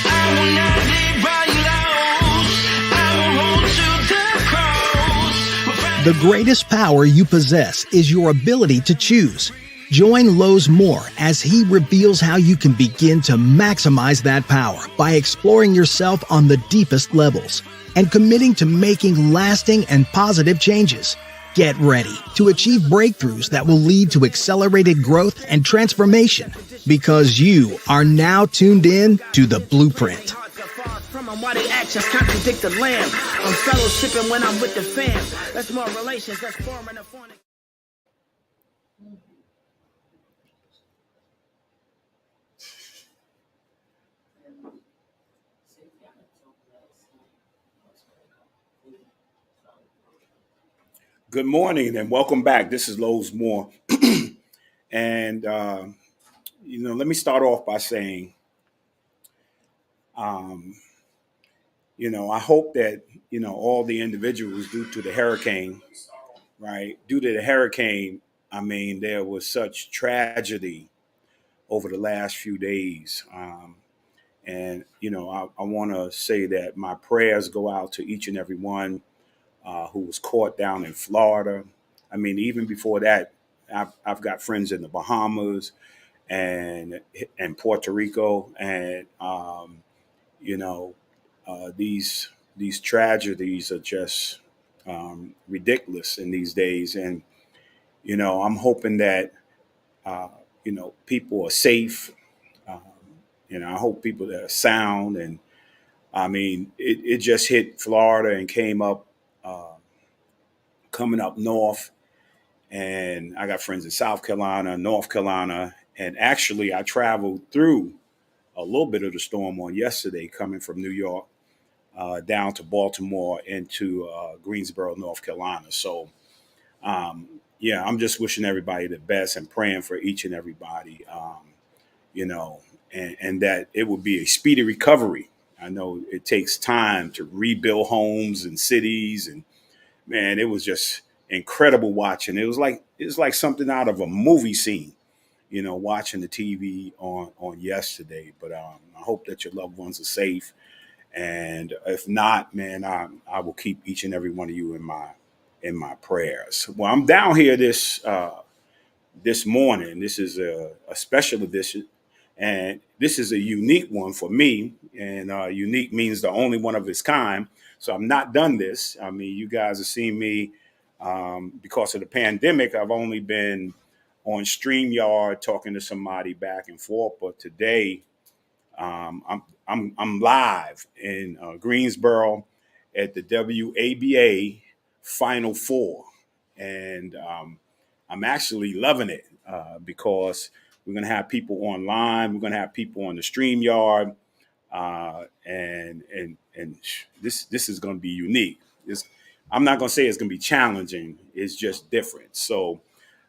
I will not leave by lows. I will hold to the cross. The greatest power you possess is your ability to choose. Join Lowe's Moore as he reveals how you can begin to maximize that power by exploring yourself on the deepest levels and committing to making lasting and positive changes. Get ready to achieve breakthroughs that will lead to accelerated growth and transformation because you are now tuned in to The Blueprint. Why they actions contradict the lamb. I'm fellowshipping when I'm with the fam. That's more relations, that's foreign and foreign. Good morning and welcome back. This is Lowe's Moore. And, let me start off by saying, I hope that, all the individuals due to the hurricane, right? Due to the hurricane, there was such tragedy over the last few days. I want to say that my prayers go out to each and every one who was caught down in Florida. Even before that, I've got friends in the Bahamas and Puerto Rico, and these tragedies are just ridiculous in these days. And I'm hoping that people are safe. I hope people that are sound. And it just hit Florida and came up. Coming up north, and I got friends in South Carolina, North Carolina, and actually I traveled through a little bit of the storm on yesterday, coming from New York down to Baltimore into Greensboro, North Carolina. So, I'm just wishing everybody the best and praying for each and everybody, and that it will be a speedy recovery. I know it takes time to rebuild homes and cities, and man, it was just incredible watching. It was like something out of a movie scene, watching the TV on yesterday. But I hope that your loved ones are safe, and if not, man, I will keep each and every one of you in my prayers. Well, I'm down here this morning. This is a special edition, and this is a unique one for me. And unique means the only one of its kind. So I've not done this. You guys have seen me because of the pandemic. I've only been on StreamYard talking to somebody back and forth. But today, I'm live in Greensboro at the WABA Final Four, and I'm actually loving it because we're going to have people online. We're going to have people on the StreamYard. And this is going to be unique. I'm not going to say it's going to be challenging. It's just different. So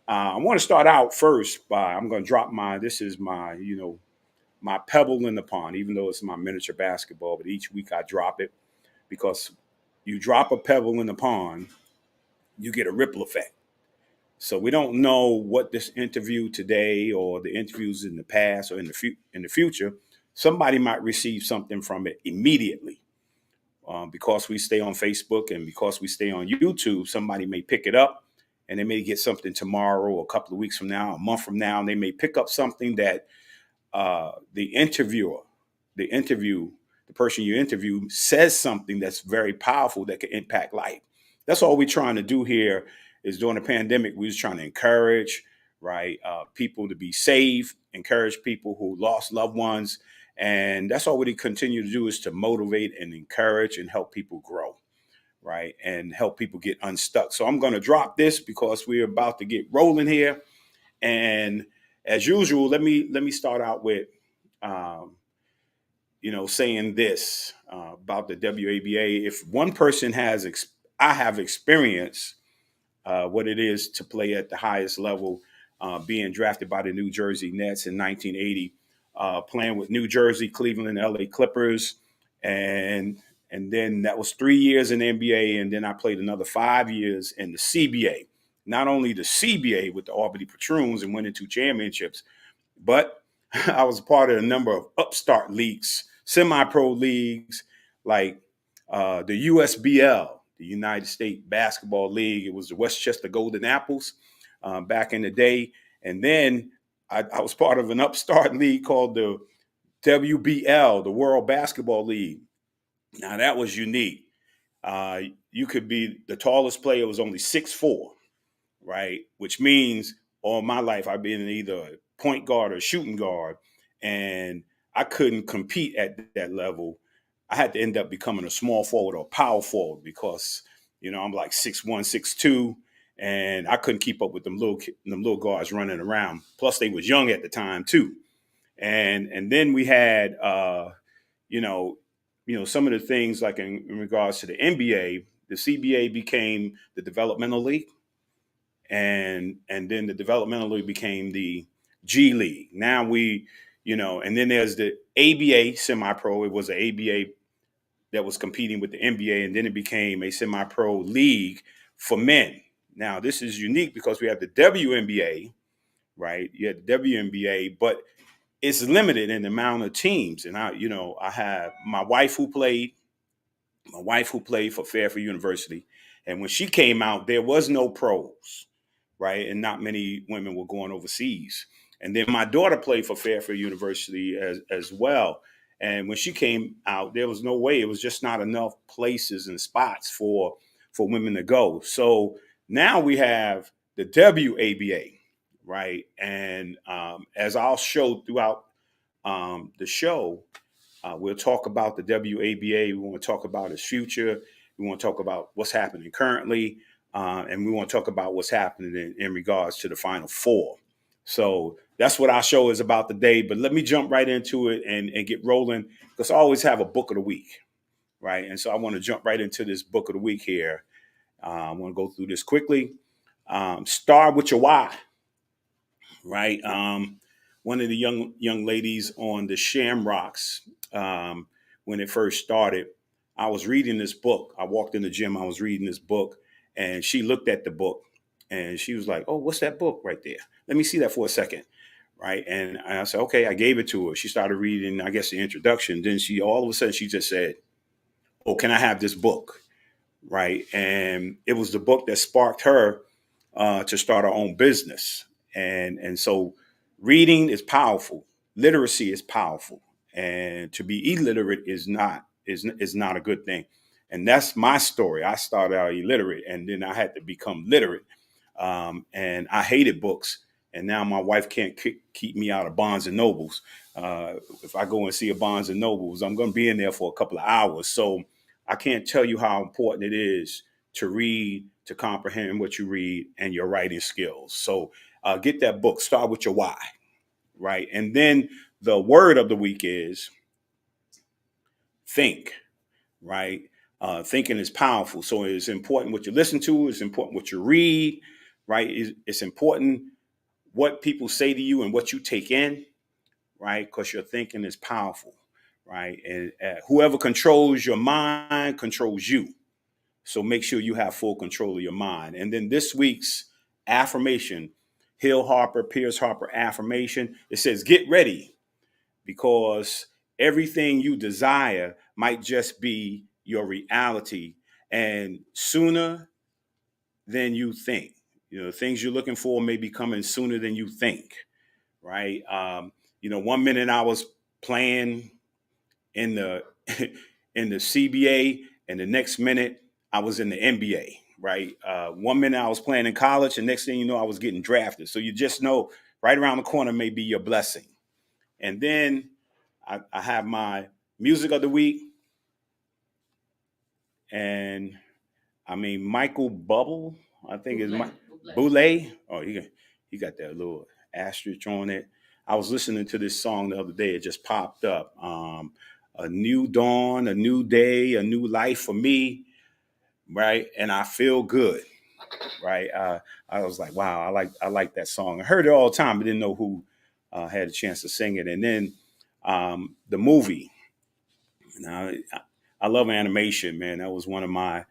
I want to start out first by I'm going to drop this is my my pebble in the pond, even though it's my miniature basketball. But each week I drop it because you drop a pebble in the pond, you get a ripple effect. So we don't know what this interview today or the interviews in the past or in the future. Somebody might receive something from it immediately. Because we stay on Facebook and because we stay on YouTube, somebody may pick it up and they may get something tomorrow or a couple of weeks from now, a month from now, and they may pick up something that the person you interview says something that's very powerful that can impact life. That's all we're trying to do here is during the pandemic, we're just trying to encourage, right, people to be safe, encourage people who lost loved ones. And that's all we continue to do is to motivate and encourage and help people grow, right, and help people get unstuck. So I'm going to drop this because we're about to get rolling here. And as usual, let me start out with, saying this about the WABA. If one person I have experienced what it is to play at the highest level, being drafted by the New Jersey Nets in 1980, playing with New Jersey, Cleveland, and LA Clippers. And then that was 3 years in the NBA. And then I played another 5 years in the CBA. Not only the CBA with the Albany Patroons and winning 2 championships, but I was part of a number of upstart leagues, semi-pro leagues, like the USBL, the United States Basketball League. It was the Westchester Golden Apples back in the day. And then I was part of an upstart league called the WBL, the World Basketball League. Now that was unique. You could be the tallest player was only 6'4", right? Which means all my life I've been either a point guard or shooting guard, and I couldn't compete at that level. I had to end up becoming a small forward or power forward because I'm like 6'1", 6'2", and I couldn't keep up with them little guards running around. Plus they was young at the time too, and then we had some of the things like in regards to the NBA, the CBA became the developmental league. And then the developmental league became the G League. Now and then there's the ABA semi-pro. It was the ABA that was competing with the NBA, and then it became a semi-pro league for men. Now this is unique because we have the WNBA, right? You have the WNBA, but it's limited in the amount of teams. And I have my wife who played for Fairfield University, and when she came out, there was no pros. Right. And not many women were going overseas. And then my daughter played for Fairfield University as well. And when she came out, there was no way. It was just not enough places and spots for women to go. So now we have the WABA. Right. And as I'll show throughout the show, we'll talk about the WABA. We want to talk about its future. We want to talk about what's happening currently. And we want to talk about what's happening in regards to the Final Four. So that's what our show is about today. But let me jump right into it and get rolling, because I always have a book of the week, right? And so I want to jump right into this book of the week here. I want to go through this quickly. Start with your why, right? One of the young ladies on the Shamrocks, when it first started, I was reading this book. I walked in the gym. I was reading this book. And she looked at the book and she was like, "Oh, what's that book right there? Let me see that for a second." Right. And I said, okay, I gave it to her. She started reading, I guess, the introduction. Then all of a sudden she just said, "Oh, can I have this book?" Right. And it was the book that sparked her to start her own business. And so reading is powerful. Literacy is powerful. And to be illiterate is not a good thing. And that's my story. I started out illiterate, and then I had to become literate. And I hated books. And now my wife can't keep me out of Barnes and Nobles. If I go and see a Barnes and Nobles, I'm going to be in there for a couple of hours. So I can't tell you how important it is to read, to comprehend what you read, and your writing skills. So get that book. Start with your why, right? And then the word of the week is think, right? Thinking is powerful. So it's important what you listen to. It's important what you read, right? It's important what people say to you and what you take in, right? Because your thinking is powerful, right? And whoever controls your mind controls you. So make sure you have full control of your mind. And then this week's affirmation, Pierce Harper affirmation, it says, get ready, because everything you desire might just be your reality, and sooner than you think. Things you're looking for may be coming sooner than you think, right? 1 minute I was playing in the in the CBA, and the next minute I was in the NBA, right? 1 minute I was playing in college, and next thing you know, I was getting drafted. So you just know right around the corner may be your blessing. And then I have my music of the week. And Michael Bubble, I think is my Boulay. Oh, he got that little asterisk on it. I was listening to this song the other day. It just popped up. A new dawn, a new day, a new life for me, right? And I feel good, right? I was like, wow, I like that song. I heard it all the time, but didn't know who had a chance to sing it. And then the movie. Now, I love animation, man. That was one of my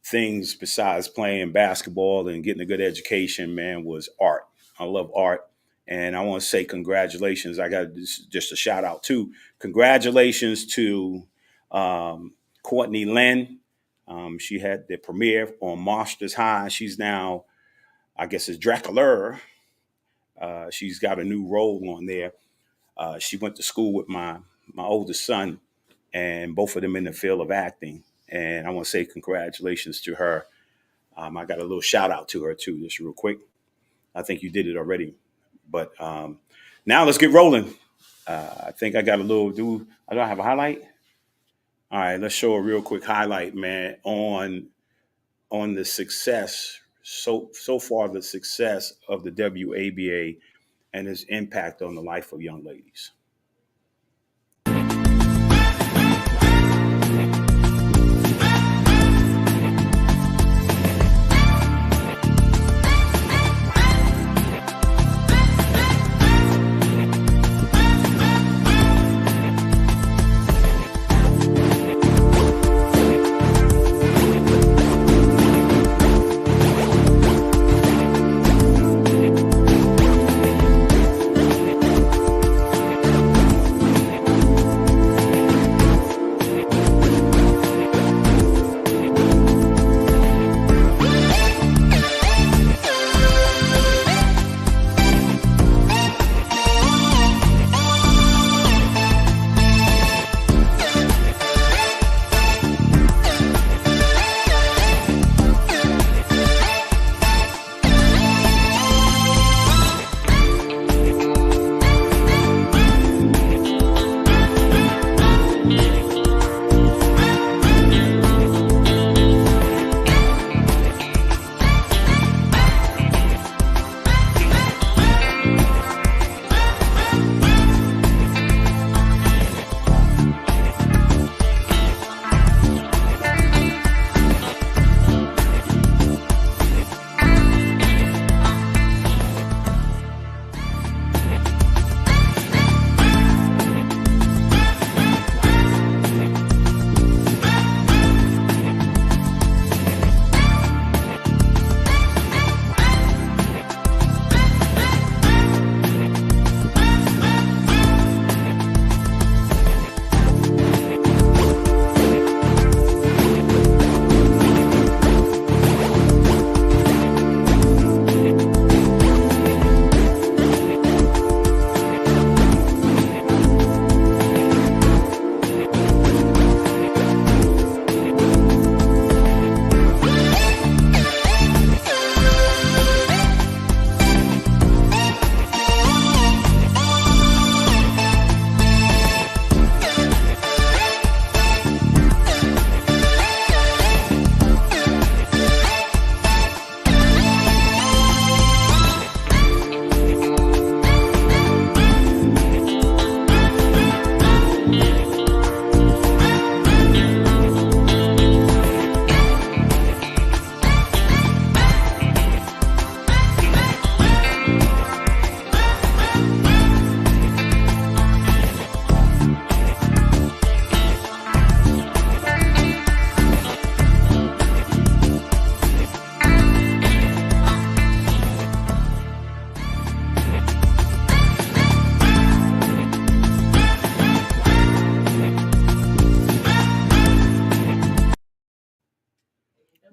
things besides playing basketball and getting a good education, man, was art. I love art. And I want to say congratulations. I got just a shout out too. Congratulations to Courtney Lynn. She had the premiere on Marsha's High. She's now, I guess, it's Dracula. She's got a new role on there. She went to school with my oldest son, and both of them in the field of acting. And I want to say congratulations to her. I got a little shout out to her too, just real quick. I think you did it already. But now let's get rolling. I think I got a little I don't have a highlight. All right, let's show a real quick highlight, man, on the success so far, the success of the WABA and its impact on the life of young ladies.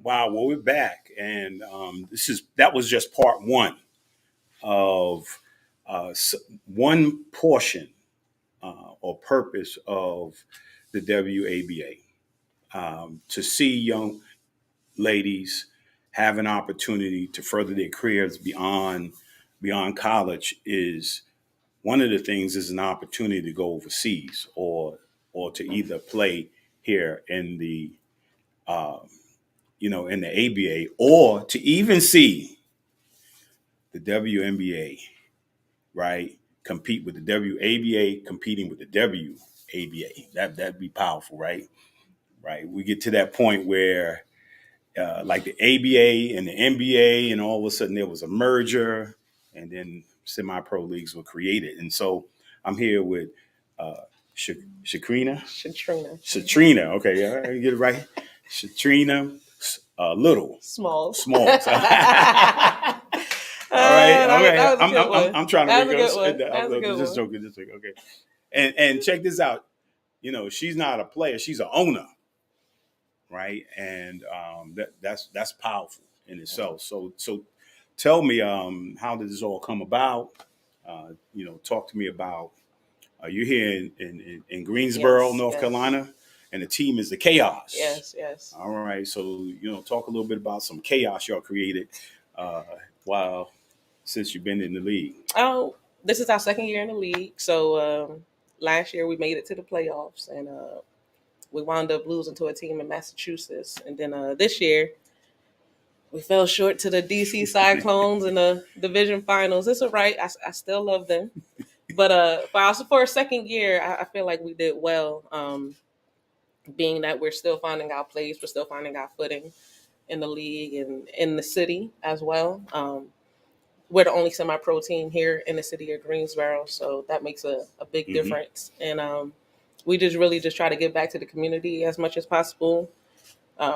Wow, well, we're back, and that was just part one of one portion or purpose of the WABA. To see young ladies have an opportunity to further their careers beyond college is one of the things. Is an opportunity to go overseas or to either play here in the in the ABA, or to even see the WNBA, right, compete with the WABA, competing with the WABA. That'd be powerful, right? Right. We get to that point where, like the ABA and the NBA, and all of a sudden there was a merger, and then semi-pro leagues were created. And so I'm here with Shatrina. Okay, yeah, you get it right. Shatrina. Little. Small. All right, That okay. was a good one. I'm trying to That was a rehearse. good one. That was a good Just one. joking, just joking. Okay. And check this out. You know, she's not a player; she's an owner, right? And that's powerful in itself. So tell me, how did this all come about? You know, talk to me about. You're here in Greensboro, Yes, North yes, Carolina, and the team is the Chaos. yes, yes. All right, so you know, talk a little bit about some chaos y'all created uh, while since you've been in the league. Oh, this is our second year in the league. So last year we made it to the playoffs, and we wound up losing to a team in Massachusetts. And then this year we fell short to the DC Cyclones in the division finals. It's all right. I still love them. But for a second year, I feel like we did well. Being that we're still finding our place, we're still finding our footing in the league and in the city as well. We're the only semi-pro team here in the city of Greensboro, so that makes a big difference. And we just try to give back to the community as much as possible.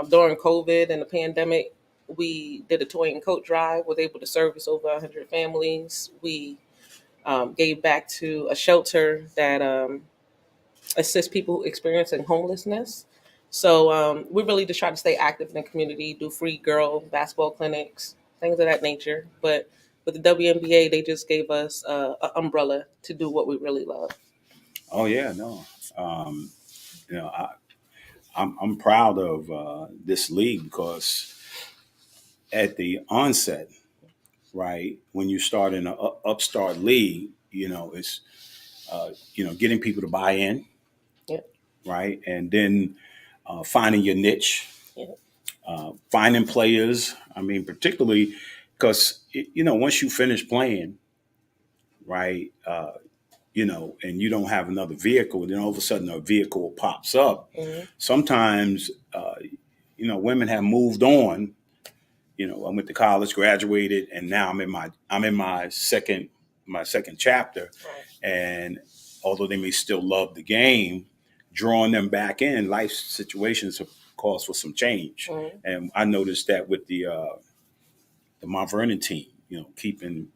During COVID and the pandemic, we did a toy and coat drive, was able to service over 100 families. We gave back to a shelter that assists people experiencing homelessness. So we really just try to stay active in the community, do free girl basketball clinics, things of that nature. But with the WNBA, they just gave us an umbrella to do what we really love. Oh yeah, no, um, you know, I'm proud of this league because at the onset, right, when you start in an upstart league, you know, it's you know, getting people to buy in, Yep. right, and then finding your niche, Yep. finding players. I mean, particularly because you know, once you finish playing, right, you know, and you don't have another vehicle, then all of a sudden a vehicle pops up. Mm-hmm. Sometimes, you know, women have moved on. You know, I went to college, graduated, and now I'm in my second chapter. Right. And although they may still love the game, drawing them back in, life situations have caused for some change. Mm-hmm. And I noticed that with the Mount Vernon team, you know, keeping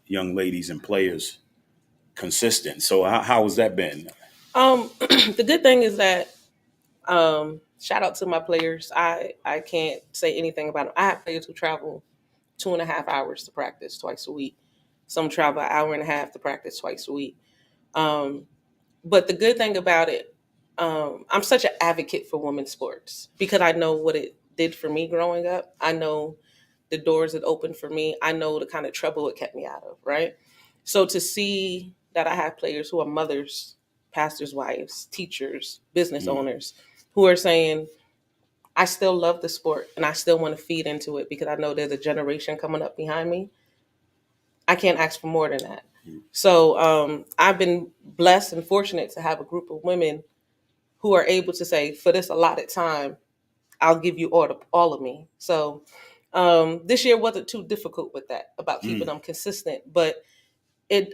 young ladies and players consistent. So how has that been? The good thing is that shout out to my players. I can't say anything about them. I have players who travel 2.5 hours to practice twice a week. Some travel an hour and a half to practice twice a week. Um, but the good thing about it, I'm such an advocate for women's sports because I know what it did for me growing up. I know the doors it opened for me. I know the kind of trouble it kept me out of, right? So to see that I have players who are mothers, pastors' wives, teachers, business Mm. owners who are saying, I still love the sport and I still want to feed into it because I know there's a generation coming up behind me. I can't ask for more than that. So I've been blessed and fortunate to have a group of women who are able to say, for this allotted time, I'll give you all of me. So this year wasn't too difficult with that about keeping Mm. them consistent, but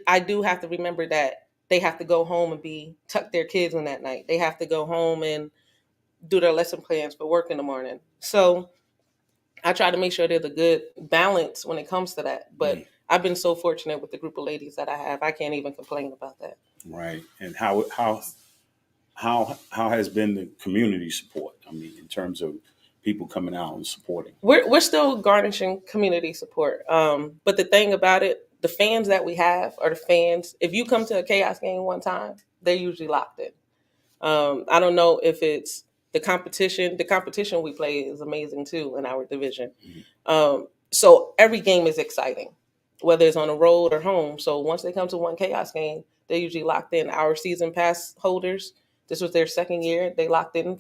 I do have to remember that they have to go home and tuck their kids in that night. They have to go home and do their lesson plans for work in the morning. So I try to make sure there's a good balance when it comes to that. But Mm. I've been so fortunate with the group of ladies that I have. I can't even complain about that. Right. And how has been the community support? I mean, in terms of people coming out and supporting. We're still garnishing community support. But the thing about it, the fans that we have are the fans. If you come to a Chaos game one time, they're usually locked in. I don't know if it's the competition. The competition we play is amazing too in our division. So every game is exciting, whether it's on the road or home. So once they come to one Chaos game, they're usually locked in. Our season pass holders, this was their second year. They locked in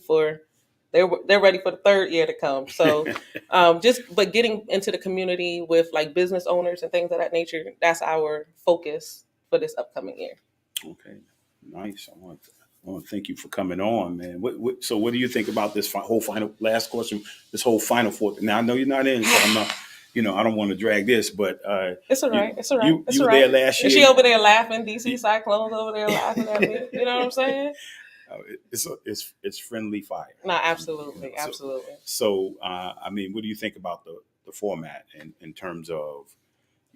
they're ready for the third year to come. So but getting into the community with like business owners and things of that nature, that's our focus for this upcoming year. Okay, nice. I want to thank you for coming on, man. So what do you think about this whole final, last question, this whole Final Four? Now, I know you're not in, so I'm not, you know, I don't want to drag this, but it's all right. It's all right. You It's were all right. there last year. And she over there laughing, DC Cyclones over there laughing at me. You know what I'm saying? It's friendly fire. No, absolutely. So- Absolutely. So, I mean, what do you think about the format in terms of,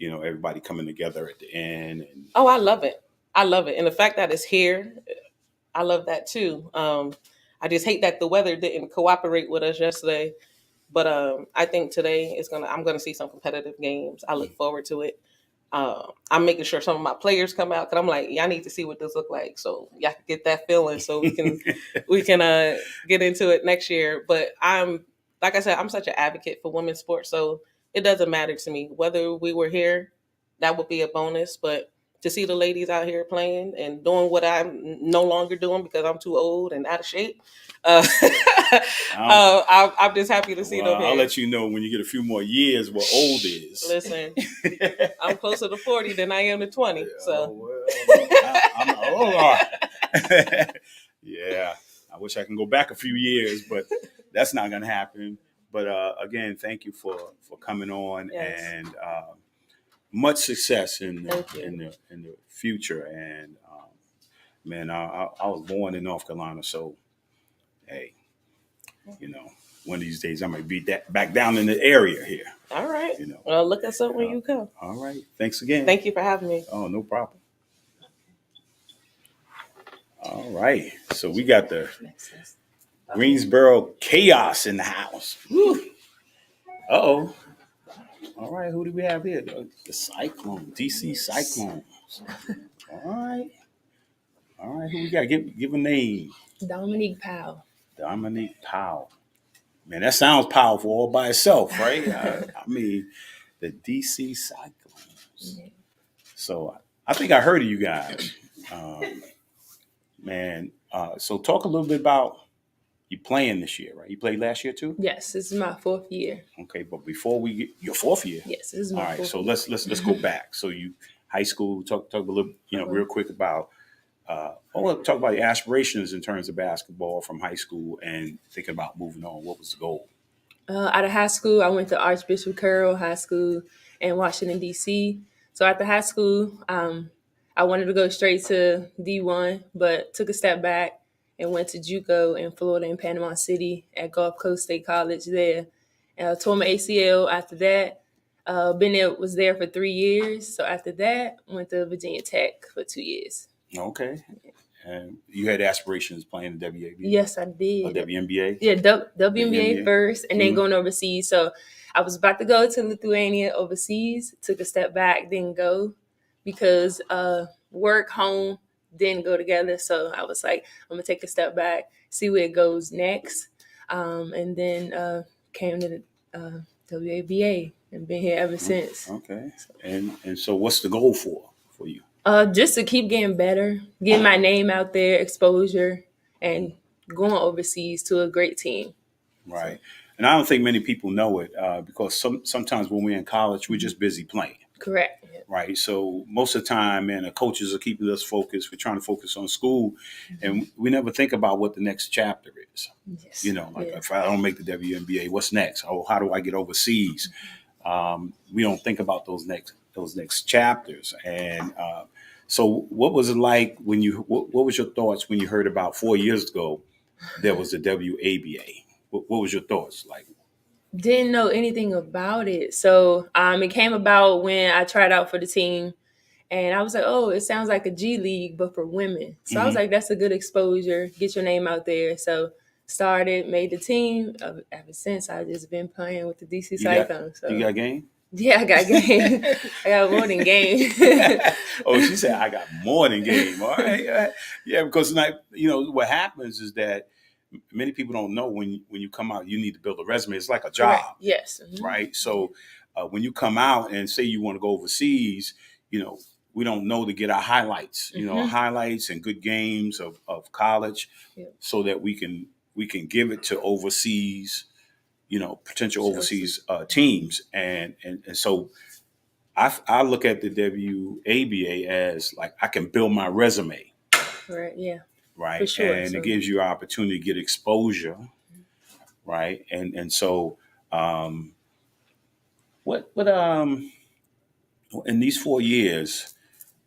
everybody coming together at the end. And Oh, I love it. I love it. And the fact that it's here, I love that too. I just hate that the weather didn't cooperate with us yesterday. But I think today I'm gonna see some competitive games. I look forward to it. I'm making sure some of my players come out because I'm like, y'all need to see what this look like, so y'all can get that feeling, so we can get into it next year. But like I said, I'm such an advocate for women's sports, so it doesn't matter to me whether we were here. That would be a bonus, but to see the ladies out here playing and doing what I'm no longer doing because I'm too old and out of shape. I'm just happy to see them here. I'll let you know when you get a few more years what old is. Listen, I'm closer to 40 than I am to 20. So I'm old. Yeah, I wish I can go back a few years, but that's not going to happen. But again, thank you for coming on, yes. And much success in the future. And man, I was born in North Carolina, so hey, one of these days I might be back down in the area here. All right. Well, look us up when you come. All right. Thanks again. Thank you for having me. Oh, no problem. All right. So we got the Greensboro Chaos in the house. Woo. Uh-oh. All right. Who do we have here? The Cyclone, DC Cyclones. All right. All right. Who we got? Give a name. Dominique Powell. Dominique Powell. Man, that sounds powerful all by itself, right? I mean, the DC Cyclones. Yeah. So I think I heard of you guys. Man, so talk a little bit about you playing this year, right? You played last year too? Yes, this is my 4th year. Okay, but before we get your 4th year? Yes, this is my 4th year. All right, so let's go back. So you high school, talk a little, real quick about I want to talk about your aspirations in terms of basketball from high school and thinking about moving on. What was the goal? Out of high school, I went to Archbishop Carroll High School in Washington, D.C. So after high school, I wanted to go straight to D1, but took a step back and went to JUCO in Florida in Panama City at Gulf Coast State College there. Tore my ACL after that. Was there for 3 years. So after that, went to Virginia Tech for 2 years. Okay. And you had aspirations playing the WABA? Yes, I did. Or WNBA? Yeah, WNBA first, and then going overseas. So I was about to go to Lithuania overseas, took a step back, didn't go because work, home didn't go together. So I was like, I'm going to take a step back, see where it goes next. And then came to the WABA and been here ever since. Okay. And so what's the goal for you? Just to keep getting better, getting my name out there, exposure, and going overseas to a great team. Right. And I don't think many people know it because sometimes when we're in college, we're just busy playing. Correct. Yeah. Right. So most of the time, man, the coaches are keeping us focused. We're trying to focus on school, and we never think about what the next chapter is. Yes. If I don't make the WNBA, what's next? Oh, how do I get overseas? We don't think about those next chapters. And so what was it like when what was your thoughts when you heard about 4 years ago there was the WABA? What was your thoughts like? Didn't know anything about it. So it came about when I tried out for the team, and I was like, oh, it sounds like a G League, but for women. So I was like, that's a good exposure, get your name out there. So started, made the team. Ever since, I've just been playing with the DC Cyclones. You got game? Yeah, I got game. I got more than game. Oh, she said, I got more than game. All right. Yeah, because what happens is that many people don't know when you come out, you need to build a resume. It's like a job. Correct. Yes. Mm-hmm. Right. So when you come out and say you want to go overseas, we don't know to get our highlights, highlights and good games of college so that we can give it to overseas, potential overseas teams. And so I look at the WABA as like I can build my resume. Right. Yeah. Right. For sure. And it gives you an opportunity to get exposure. Right. And so what in these 4 years,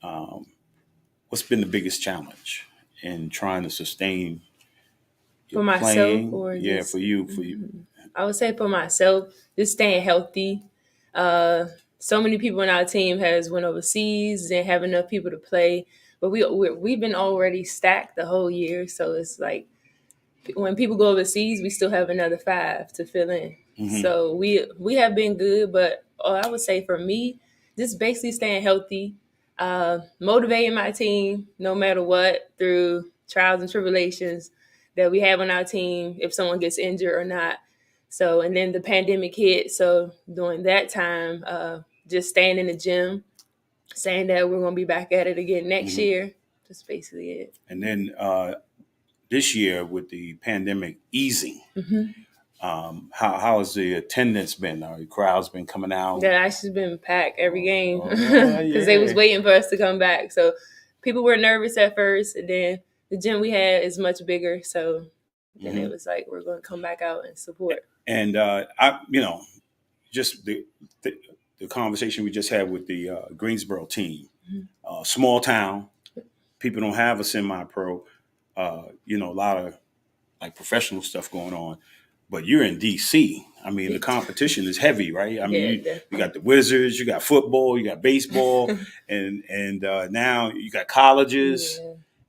what's been the biggest challenge in trying to sustain for myself playing? or for you I would say for myself, just staying healthy. So many people on our team has went overseas, didn't have enough people to play, but we've been already stacked the whole year. So it's like when people go overseas, we still have another 5 to fill in. So we have been good, but I would say for me, just basically staying healthy, motivating my team no matter what through trials and tribulations that we have on our team, if someone gets injured or not. So, and then the pandemic hit. So during that time, just staying in the gym, saying that we're going to be back at it again next year. That's basically it. And then this year with the pandemic easing, how has the attendance been? Are the crowds been coming out? That actually been packed every game because they was waiting for us to come back. So people were nervous at first, and then the gym we had is much bigger. So then it was like, we're going to come back out and support. And just the conversation we just had with the Greensboro team, small town, people don't have a semi-pro, a lot of like professional stuff going on, but you're in DC. I mean, the competition is heavy, right? I mean, you got the Wizards, you got football, you got baseball, and now you got colleges,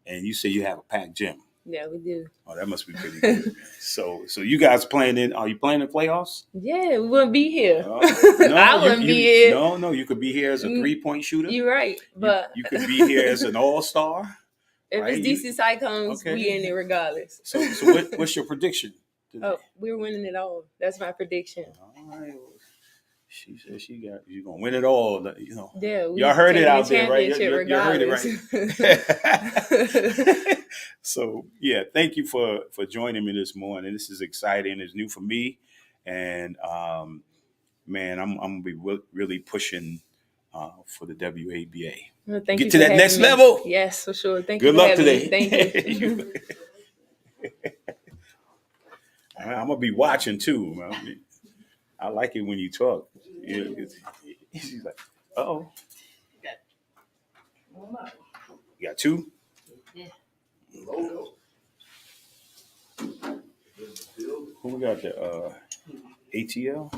and you say you have a packed gym. Yeah, we do. Oh, that must be pretty good, man. So you guys are you playing in playoffs? Yeah, we wouldn't be here. No, I wouldn't be here. No, you could be here as a 3-point shooter. You're right, but you could be here as an all-star. If right? it's DC Cyclones, we in it regardless. So what's your prediction? We're winning it all. That's my prediction. All right. She said you're gonna win it all. Yeah, y'all heard it out there, right? You heard it, right? So yeah, thank you for joining me this morning. This is exciting. It's new for me, and man, I'm gonna be really pushing for the WABA. Well, thank Get you to for that next me. level. Yes, for sure. Thank Good you. luck for today. Me. Thank you. I'm gonna be watching too. I like it when you talk. She's like, uh-oh. You got 2? Yeah. Who we got? The ATL?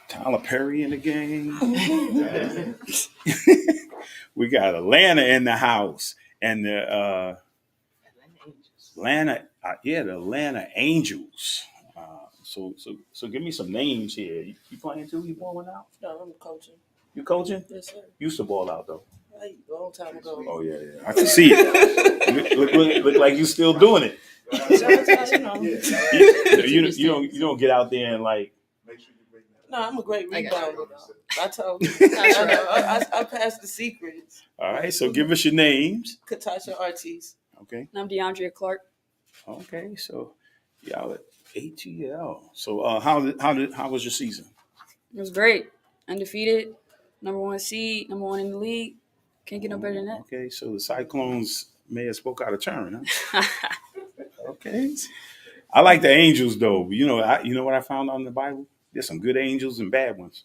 Tyler Perry in the game. We got Atlanta in the house. And the Atlanta, the Atlanta Angels. So give me some names here. You playing too? You balling out? No, I'm coaching. You coaching? Yes, sir. You used to ball out though. A long time ago. Oh yeah. I can see it. Look like you still doing it. You don't get out there and like. No, I'm a great rebounder. I told you. I passed the secrets. All right, so give us your names. Katasha Ortiz. Okay. I'm DeAndrea Clark. Okay, so y'all at ATL. So how was your season? It was great. Undefeated, #1 seed, #1 in the league. Can't get no better than that. Okay, so the Cyclones may have spoke out of turn, huh? Okay. I like the Angels though. You know what I found out in the Bible? There's some good angels and bad ones.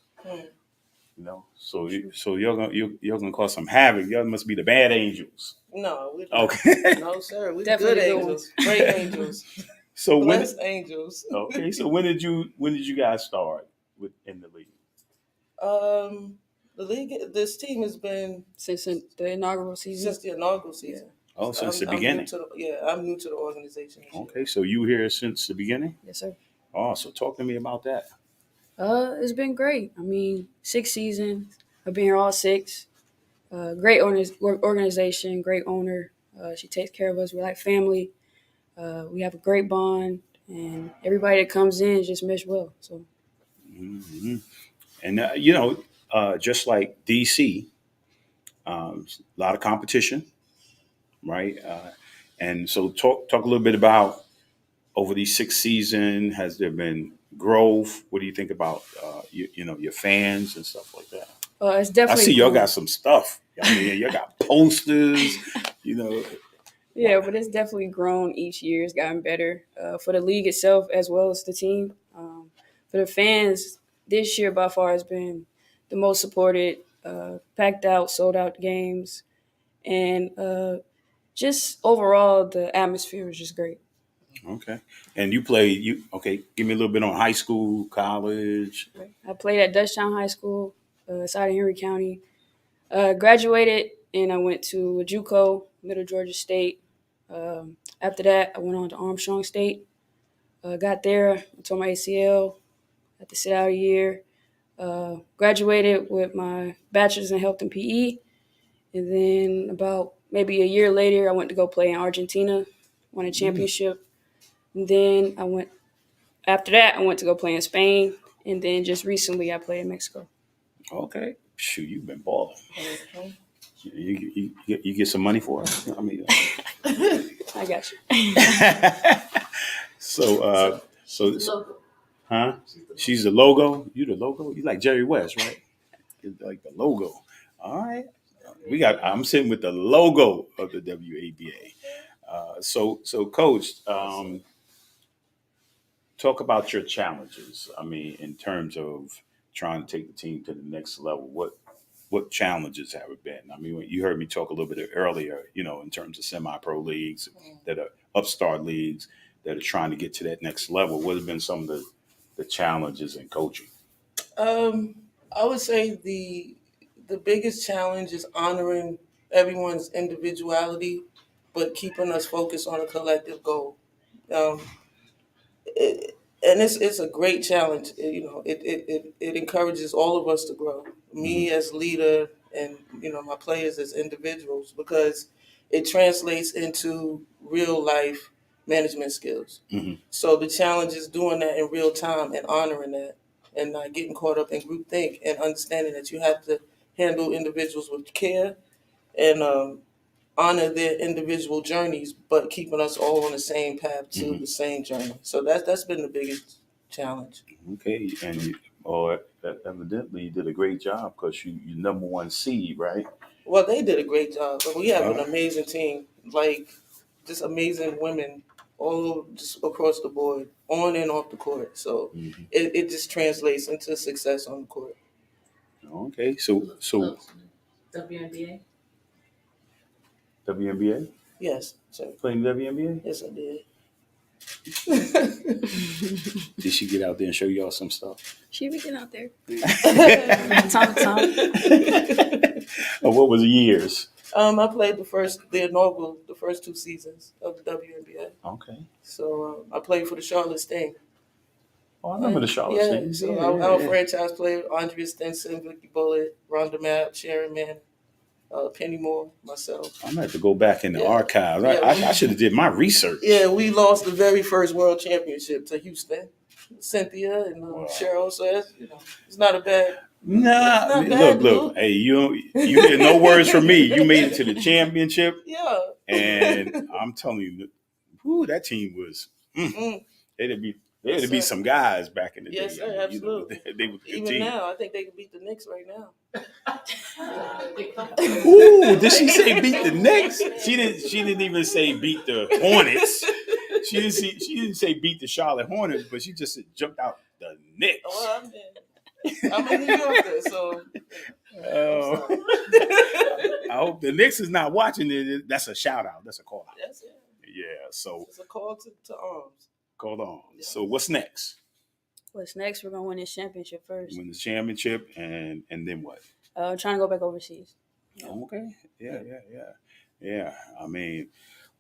So you're gonna cause some havoc. Y'all must be the bad angels. No, we okay. No, sir. We're Definitely good good angels. Great angels. So Blessed angels. Okay, so when did you guys start in the league? The league. This team has been Since the inaugural season. since the inaugural season. Oh, since the beginning. I'm new to the organization. Okay, so you were here since the beginning? Yes, sir. Oh, so talk to me about that. It's been great. I mean, 6 seasons. I've been here all 6. Great organization, great owner. She takes care of us. We're like family. We have a great bond, and everybody that comes in just mesh well. So, and just like DC, a lot of competition, right? And so talk a little bit about over these 6 seasons. Has there been growth? What do you think about your fans and stuff like that? it's definitely. I see y'all got some stuff. I mean, y'all got posters. Yeah, but it's definitely grown each year. It's gotten better for the league itself as well as the team. For the fans, this year by far has been the most supported, packed out, sold out games, and just overall the atmosphere was just great. Okay. And you played, okay, give me a little bit on high school, college. I played at Dutchtown High School, side of Henry County. Graduated and I went to JUCO, Middle Georgia State. After that, I went on to Armstrong State. Got there, I tore my ACL. Had to sit out a year. Graduated with my bachelor's in health and PE. And then about maybe a year later, I went to go play in Argentina, won a championship. And then after that, I went to go play in Spain. And then just recently, I played in Mexico. Okay. Shoot, you've been balling. You get some money for it? I mean, I got you. so, huh? She's the logo. You the logo? You like Jerry West, right? You're like the logo. All right. I'm sitting with the logo of the WABA. So Coach, talk about your challenges. I mean, in terms of trying to take the team to the next level, what challenges have it been? I mean, you heard me talk a little bit earlier, in terms of semi-pro leagues that are upstart leagues that are trying to get to that next level. What have been some of the challenges in coaching? I would say the biggest challenge is honoring everyone's individuality, but keeping us focused on a collective goal. Um, and it's a great challenge. It encourages all of us to grow. Me as leader, and my players as individuals, because it translates into real life management skills. Mm-hmm. So the challenge is doing that in real time and honoring that, and not getting caught up in groupthink, and understanding that you have to handle individuals with care and honor their individual journeys, but keeping us all on the same path to the same journey. So that's been the biggest challenge. Okay, and evidently you did a great job because you number one seed, right? Well, they did a great job. But we have an amazing team, like just amazing women all over, just across the board, on and off the court. So it just translates into success on the court. Okay, so WNBA. WNBA? Yes, sir. Playing WNBA? Yes, I did. Did she get out there and show y'all some stuff? She be getting out there. Time to time. What was the years? I played the inaugural, the first 2 seasons of the WNBA. Okay. So I played for the Charlotte Sting. Oh, I remember the Charlotte Sting. So our franchise player, Andrea Stinson, Vicky Bullitt, Rhonda Mapp, Sharon Mann, Penny Moore, myself. I'm gonna have to go back in the archives. I should have did my research. Yeah, we lost the very first world championship to Houston, Cynthia and Cheryl. So it's not a bad. Nah, look. Hey, you get no words from me. You made it to the championship. Yeah. And I'm telling you, that team was. There'd be some guys back in the day. Yes, sir, absolutely. They were a good Even team. now, I think they could beat the Knicks right now. Ooh, did she say beat the Knicks? She didn't even say beat the Hornets. She didn't say beat the Charlotte Hornets, but she just jumped out the Knicks. Well, I'm in New York, so. I hope the Knicks is not watching it. That's a shout out. That's a call out. That's it. Yeah. So it's a call to arms. Call on. Yeah. So what's next? What's next? We're gonna win this championship first. Win the championship, and then what? Trying to go back overseas. Okay. Yeah. I mean,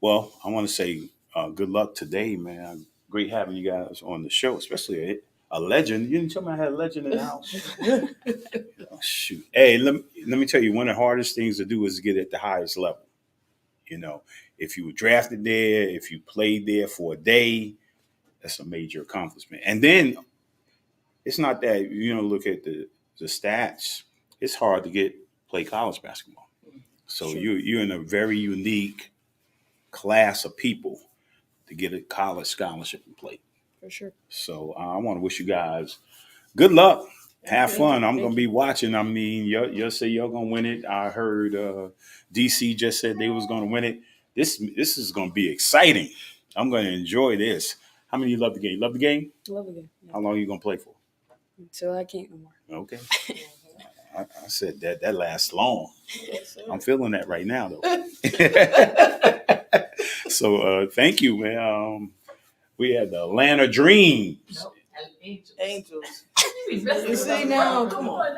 well, I want to say good luck today, man. Great having you guys on the show, especially a legend. You didn't tell me I had a legend in the house. Oh, shoot. Hey, let me tell you, one of the hardest things to do is to get at the highest level. If you were drafted there, if you played there for a day, that's a major accomplishment. And then it's not that, look at the stats. It's hard to play college basketball. So sure. You're in a very unique class of people to get a college scholarship and play. For sure. So I want to wish you guys good luck. Have fun. I'm going to be watching. I mean, you'll say you're going to win it. I heard DC just said they was going to win it. This is going to be exciting. I'm going to enjoy this. How many of you love the game? Love the game? Love the game. Yeah. How long are you going to play for? Until I can't no more. Okay. I said that lasts long. Yes, I'm feeling that right now, though. So thank you, man. We had the Atlanta Dreams. Angels. You see now? Come on.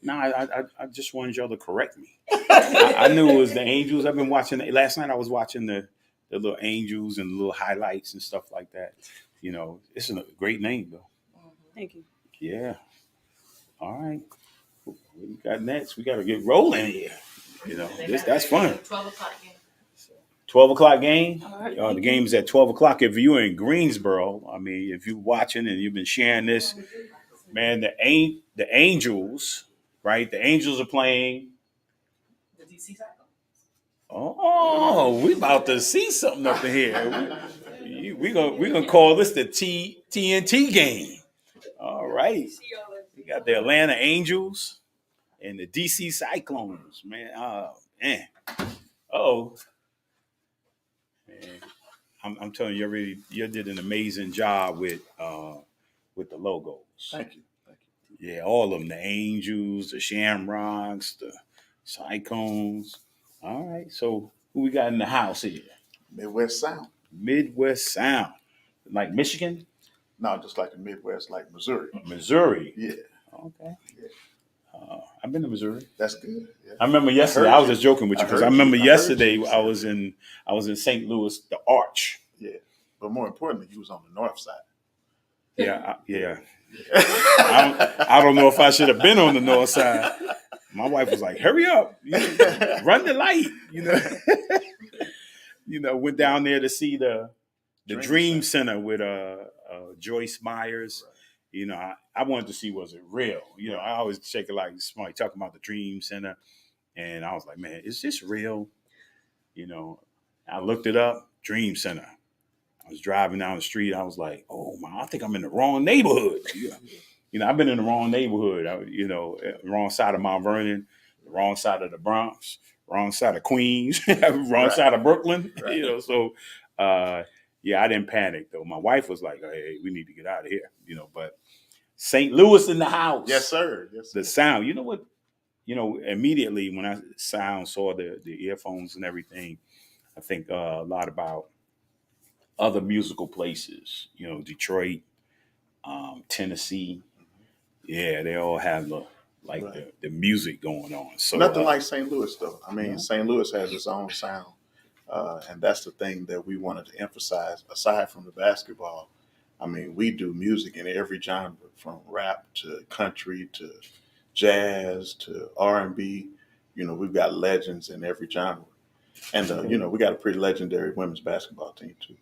No, I just wanted y'all to correct me. I knew it was the Angels. I've been watching last night. I was watching the little Angels and the little highlights and stuff like that. You know, it's a great name though. Thank you. Yeah. All right. What we got next? We got to get rolling here. You know, that's fun. 12 o'clock game. The game is at 12 o'clock. If you're in Greensboro, I mean, if you're watching and you've been sharing this, man, the Angels, right? The Angels are playing. Oh, we about to see something up in here. We gonna call this the TNT game. All right. We got the Atlanta Angels and the DC Cyclones, man. Oh, man. Oh, man. I'm telling you, you did an amazing job with the logos. Thank you. Yeah, all of them. The Angels, the Shamrocks, the Cyclones. All right. So who we got in the house here? Midwest Sound. Midwest Sound. Like Michigan? No, just like the Midwest, like Missouri. Missouri. Yeah. Okay. Yeah. I've been to Missouri. That's good. Yeah. I remember yesterday. I was just joking with you because I remember yesterday I was in St. Louis, the Arch. Yeah, but more importantly, you was on the north side. Yeah, I don't know if I should have been on the north side. My wife was like, "Hurry up, run the light." Went down there to see the Dream Center with Joyce Myers. I wanted to see, was it real? I always check it like somebody talking about the Dream Center, and I was like, man, is this real? I looked it up, Dream Center. I was driving down the street. I was like, oh my, I think I'm in the wrong neighborhood. I've been in the wrong neighborhood. Wrong side of Mount Vernon, the wrong side of the Bronx, wrong side of Queens, wrong side of Brooklyn. Right. I didn't panic though. My wife was like, hey, we need to get out of here. But St. Louis in the house. Yes, sir. Yes, sir. The sound. You know what? Immediately when I saw the earphones and everything, I think a lot about other musical places, Detroit, Tennessee. Yeah, they all have the music going on. So nothing like St. Louis, though. I mean, St. Louis has its own sound, and that's the thing that we wanted to emphasize. Aside from the basketball, I mean, we do music in every genre, from rap to country to jazz to R&B. We've got legends in every genre, and we got a pretty legendary women's basketball team too.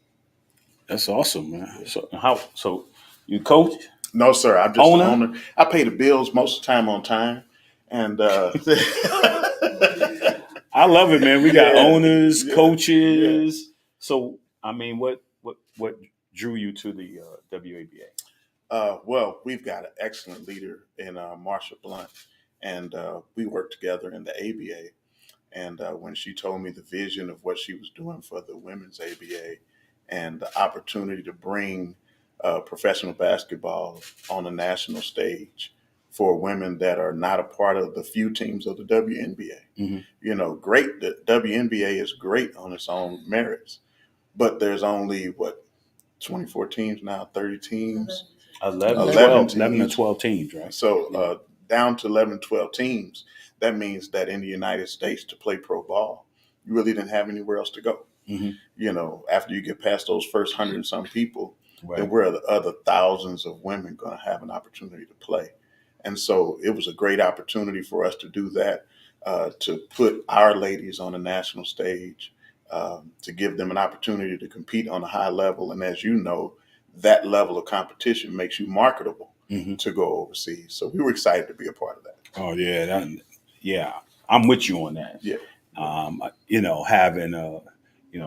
That's awesome, man. So you coach? No, sir. I'm just an owner. I pay the bills most of the time on time. And I love it, man. We got owners, coaches. Yeah. So, I mean, what drew you to the WABA? Well, we've got an excellent leader in Marsha Blunt, and we work together in the ABA. And when she told me the vision of what she was doing for the women's ABA, and the opportunity to bring professional basketball on a national stage for women that are not a part of the few teams of the WNBA. Mm-hmm. Great. The WNBA is great on its own merits, but there's only 24 teams now, 30 teams, 11 to 12 teams, right? So down to 11, 12 teams. That means that in the United States, to play pro ball, you really didn't have anywhere else to go. Mm-hmm. After you get past those first 100 and some people, then where are the other thousands of women going to have an opportunity to play? And so it was a great opportunity for us to do that, to put our ladies on a national stage, to give them an opportunity to compete on a high level. And as you know, that level of competition makes you marketable to go overseas. So we were excited to be a part of that. Oh, yeah. I'm with you on that. Yeah. Having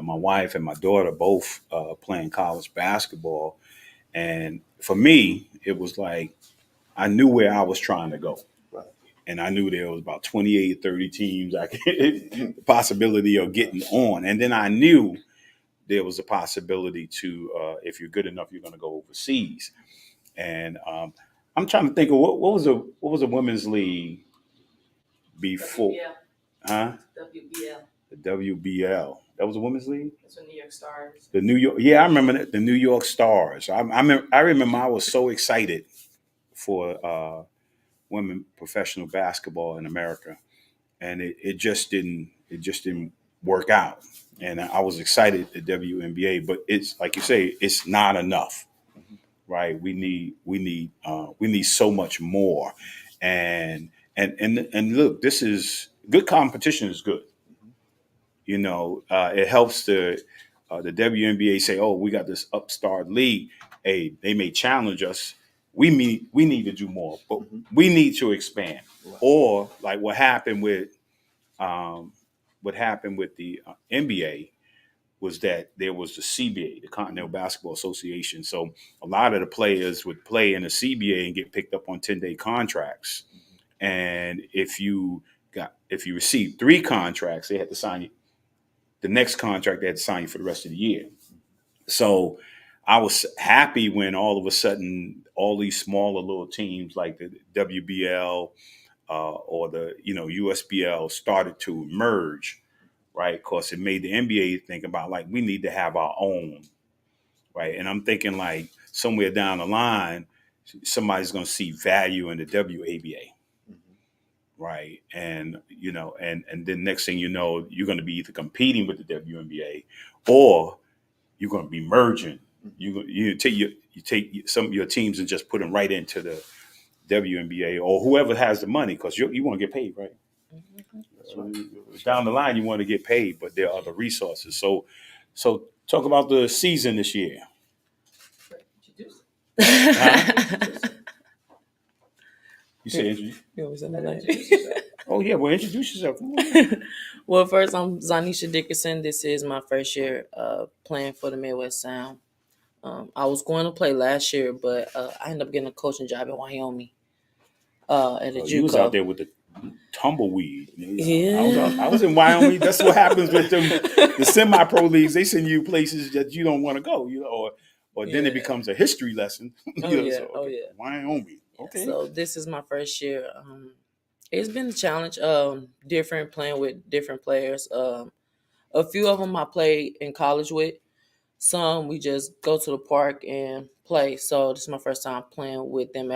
my wife and my daughter both playing college basketball. And for me, it was like, I knew where I was trying to go. Right. And I knew there was about 28, 30 teams the possibility of getting on. And then I knew there was a possibility to, if you're good enough, you're going to go overseas. And I'm trying to think of what was a women's league before? WBL. Huh? WBL. The WBL. That was the women's league. That's what New York Stars. The New York, yeah, I remember that, the New York Stars. I remember I was so excited for women professional basketball in America, and it just didn't work out. And I was excited at WNBA, but it's like you say, it's not enough, right? We need so much more, and look, this is good. Competition is good. You know, it helps the WNBA say, "Oh, we got this upstart league. Hey, they may challenge us. We need to do more, but we need to expand." Or like what happened with the NBA was that there was the CBA, the Continental Basketball Association. So a lot of the players would play in the CBA and get picked up on 10-day contracts. And if you received 3 contracts, they had to sign you. The next contract they had to sign you for the rest of the year. So I was happy when all of a sudden all these smaller little teams like the WBL or the USBL started to emerge, right? Because it made the NBA think about like we need to have our own, right? And I'm thinking like somewhere down the line, somebody's going to see value in the WABA. Right. And, and then next thing you know, you're going to be either competing with the WNBA or you're going to be merging. You take some of your teams and just put them right into the WNBA or whoever has the money because you want to get paid, right? So down the line, you want to get paid, but there are other resources. So talk about the season this year. You said You always say that. Oh yeah, well introduce yourself. Come on. Well, first I'm Zanisha Dickerson. This is my first year playing for the Midwest Sound. I was going to play last year, but I ended up getting a coaching job in Wyoming at a JUCO. You was out there with the tumbleweed. Yeah. I was in Wyoming. That's what happens with them. The semi-pro leagues, they send you places that you don't want to go, or then it becomes a history lesson. Wyoming. Okay. So this is my first year. It's been a challenge. Different playing with different players. A few of them I played in college with. Some we just go to the park and play. So this is my first time playing with them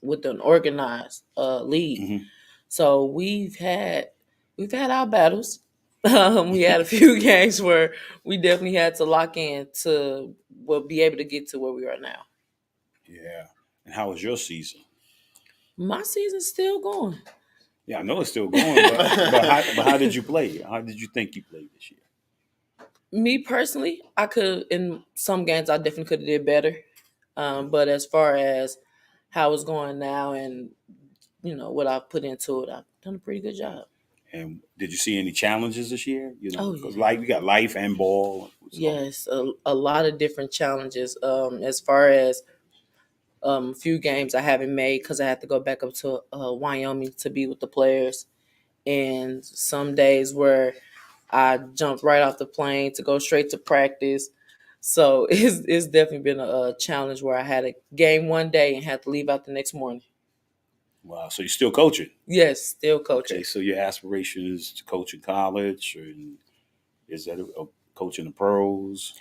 with an organized league. Mm-hmm. So we've had our battles. We had a few games where we definitely had to lock in to be able to get to where we are now. Yeah. And how was your season? My season's still going. Yeah, I know it's still going, but how did you play? How did you think you played this year? Me personally, I could in some games I definitely could have did better. But as far as how it's going now and what I've put into it, I've done a pretty good job. And did you see any challenges this year? Because yeah. you got life and ball. Yes, a lot of different challenges. As far as a few games I haven't made because I had to go back up to Wyoming to be with the players, and some days where I jumped right off the plane to go straight to practice. So it's definitely been a challenge where I had a game one day and had to leave out the next morning. Wow. So you're still coaching? Yes, still coaching. Okay. So your aspiration is to coach in college, or is that a coach in the pros?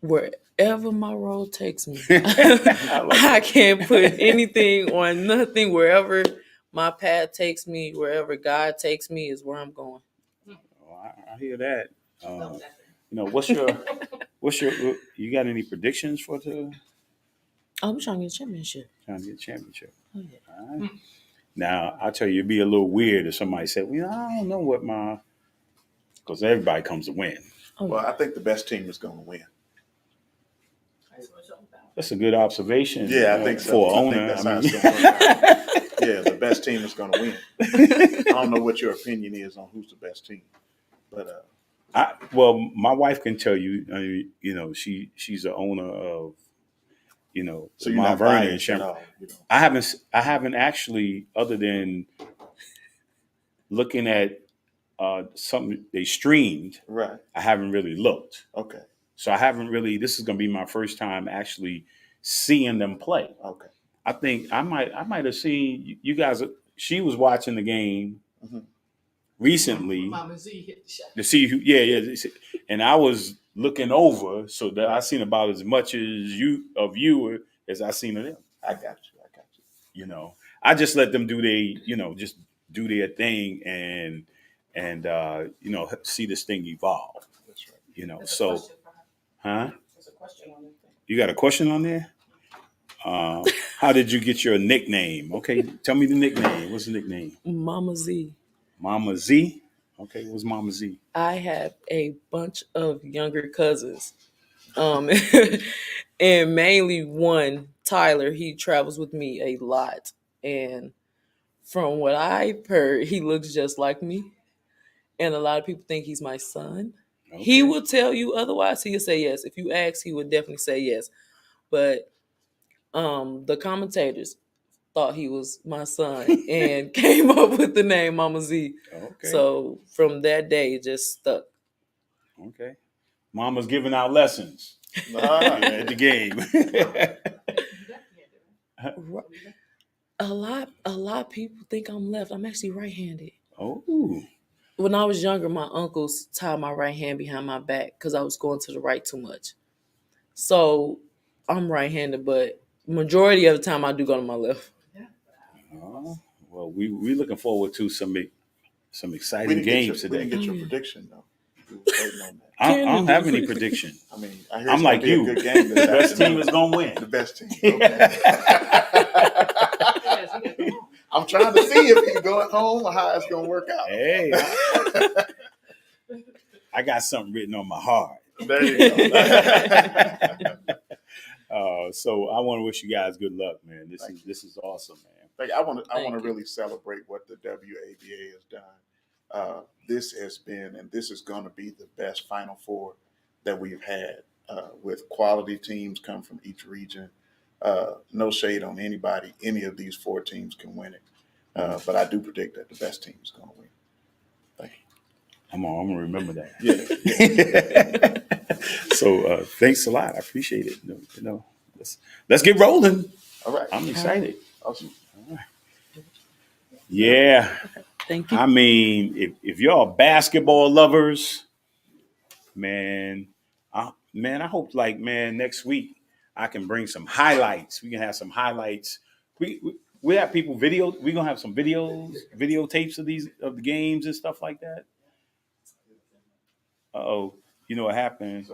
Wherever my role takes me. I can't put anything on nothing. Wherever my path takes me, wherever God takes me is where I'm going. Oh, I hear that. What's your you got any predictions for the? Oh, I'm trying to get a championship. Trying to get a championship. Oh, yeah. All right. Now, I'll tell you, it'd be a little weird if somebody said, I don't know what because everybody comes to win. Oh, Well, I think the best team is going to win. That's a good observation. Yeah, I think so. For an owner. I think that's how it's going to work out. Yeah, the best team is going to win. I don't know what your opinion is on who's the best team, but my wife can tell you. She's the owner of. So you're Mount not Vernon biased at all. I haven't actually, other than looking at something they streamed. Right. I haven't really looked. Okay. So I haven't really. This is going to be my first time actually seeing them play. Okay. I think I might have seen you guys. She was watching the game, recently Mama Z hit the shot. to see who. Yeah. And I was looking over so that I seen about as much as you as I seen of them. I got you. You know, I just let them do just do their thing and see this thing evolve. That's right. There's a So, question for her. huh? There's a question on the thing. You got a question on there? How did you get your nickname? Okay, tell me the nickname. What's the nickname? Mama Z. Mama Z. Okay, what's Mama Z? I have a bunch of younger cousins. And mainly one, Tyler, he travels with me a lot. And from what I've heard, he looks just like me. And a lot of people think he's my son. Okay. He will tell you otherwise. He'll say yes. If you ask, he would definitely say yes. But the commentators thought he was my son and came up with the name Mama Z. Okay. So from that day, it just stuck. Okay. Mama's giving out lessons at the game. A lot of people think I'm left. I'm actually right-handed. Oh. When I was younger, my uncles tied my right hand behind my back because I was going to the right too much. So I'm right-handed, but majority of the time I do go to my left. Well, we're looking forward to some exciting games today. We didn't get your prediction though. We were waiting on that. I don't have any prediction. I mean, I hear I'm like you. A good game. The best team is gonna win. The best team. Okay. I'm trying to see if he's going home or how it's gonna work out. Hey, I got something written on my heart. There you go. So I want to wish you guys good luck, man. This is awesome, man. I want to really celebrate what the WABA has done. This has been, and this is going to be the best Final Four that we've had, with quality teams come from each region. No shade on anybody. Any of these four teams can win it. But I do predict that the best team is going to win. Thank you. I'm going to remember that. Yeah. So thanks a lot. I appreciate it. Let's get rolling. All right. I'm excited. Awesome. All right. Yeah. Thank you. I mean, if y'all basketball lovers, man, I hope next week I can bring some highlights. We can have some highlights. We have people video. We're gonna have some videotapes of the games and stuff like that. Oh, you know what happened?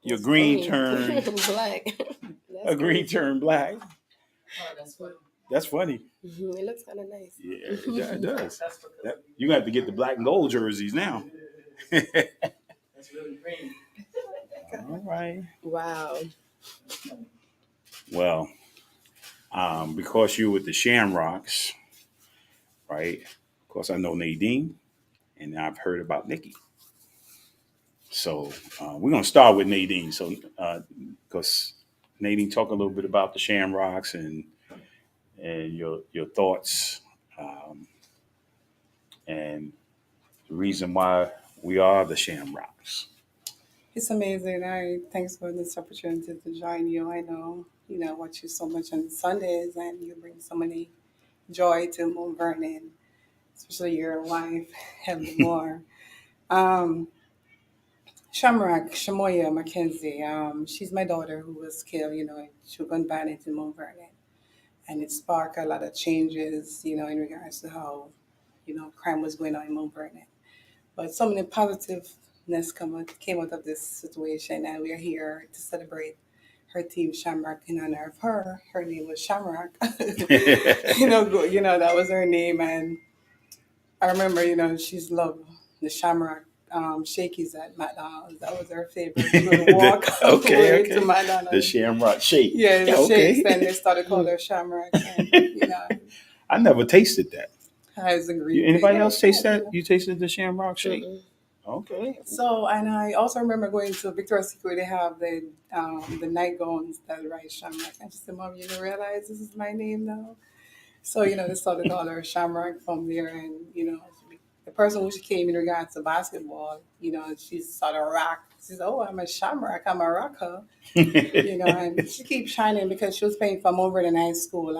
Your green turned black. a green turned black. That's funny. That's funny. It looks kind of nice. Yeah, it does. You're gonna have to get the black and gold jerseys now. That's really green. All right. Wow. Well, because you're with the Shamrocks, right? Of course, I know Nadine, and I've heard about Nikki. So we're gonna start with Nadine. So, because Nadine, talk a little bit about the Shamrocks and your thoughts, and the reason why we are the Shamrocks. It's amazing. Thanks for this opportunity to join you. I know, watch you so much on Sundays, and you bring so many joy to Mount Vernon, especially your wife, Heavenly Moore. Shamrock, Shamoya Mackenzie, she's my daughter who was killed, she was gun bandit in Mount Vernon. And it sparked a lot of changes, in regards to how, crime was going on in Mount Vernon. But so many positiveness came out of this situation, and we are here to celebrate her team Shamrock in honor of her. Her name was Shamrock. That was her name, and I remember, she's loved the Shamrock shakies at McDonald's. That was her favorite. She would walk away to McDonald's. The Shamrock shake. Yeah, the shakes, and they started calling her Shamrock. And, I never tasted that. I was agree. Anybody else taste that? You tasted the Shamrock shake? Mm-hmm. Okay. So, and I also remember going to Victoria's Secret. They have the nightgowns that write Shamrock. And she said, "Mom, you don't realize this is my name now?" So, they started calling her Shamrock from there, and the person who she came in regards to basketball, she sort of rock. She said, "Oh, I'm a Shamrock. I'm a rocker." And she keeps shining because she was playing from over in high school.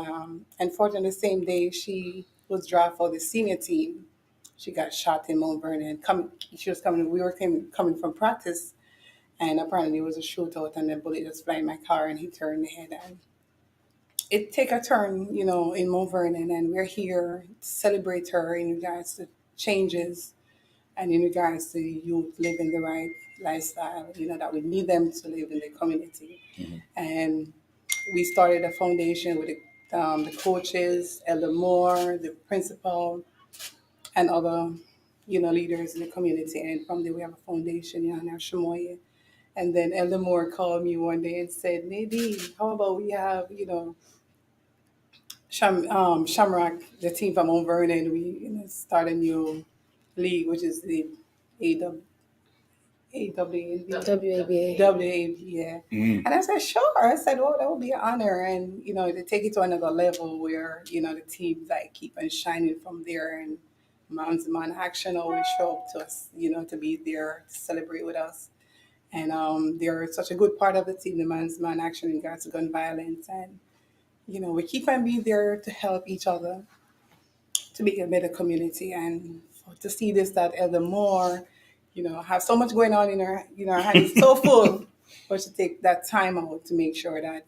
Unfortunately, the same day she was drafted for the senior team. She got shot in Mount Vernon. She was coming. We were coming from practice, and apparently it was a shootout, and the bullet just flew in my car and hit her in the head. And it take a turn, in Mount Vernon, and we're here to celebrate her in regards to changes and in regards to youth living the right lifestyle, that we need them to live in the community. And we started a foundation with the coaches, Elder Moore, the principal, and other, leaders in the community. And from there, we have a foundation, now Shamoya. And then Elder Moore called me one day and said, Nadine, how about we have, Shamrock, the team from Mount Vernon, we start a new league, which is the AW, WABA. WABA, yeah. And I said, sure. I said, oh, that would be an honor. And, to take it to another level where, the teams like keep on shining from there. And Man's Man Action always show up to us, to be there to celebrate with us. And they're such a good part of the team, the Man's Man Action in regards to gun violence. And, we keep on being there to help each other to make a better community. And to see this, that Elder Moore, have so much going on in her hands so full, but to take that time out to make sure that,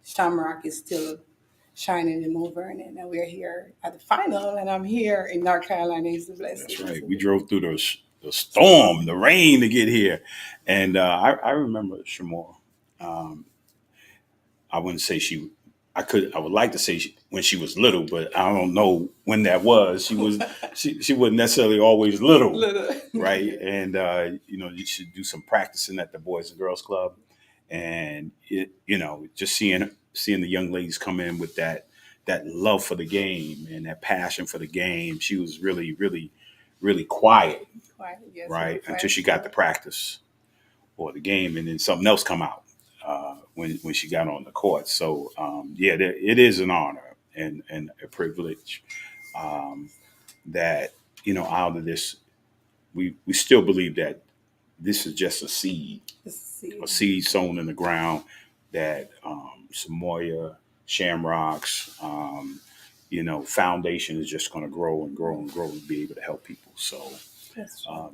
Shamrock is still shining in Mount Vernon. And we're here at the final, and I'm here in North Carolina. It's a blessing. That's right. We drove through the storm, the rain to get here. And I remember Shamor. I wouldn't say I would like to say when she was little, but I don't know when that was. She wasn't necessarily always little. Right? And you should do some practicing at the Boys and Girls Club, and just seeing the young ladies come in with that love for the game and that passion for the game. She was really, really, really quiet, Yes, right, until she got the practice or the game, and then something else come out when she got on the court. So it is an honor and a privilege that out of this. We still believe that this is just a seed sown in the ground that Samoya, Shamrocks, foundation is just going to grow and grow and grow and be able to help people. So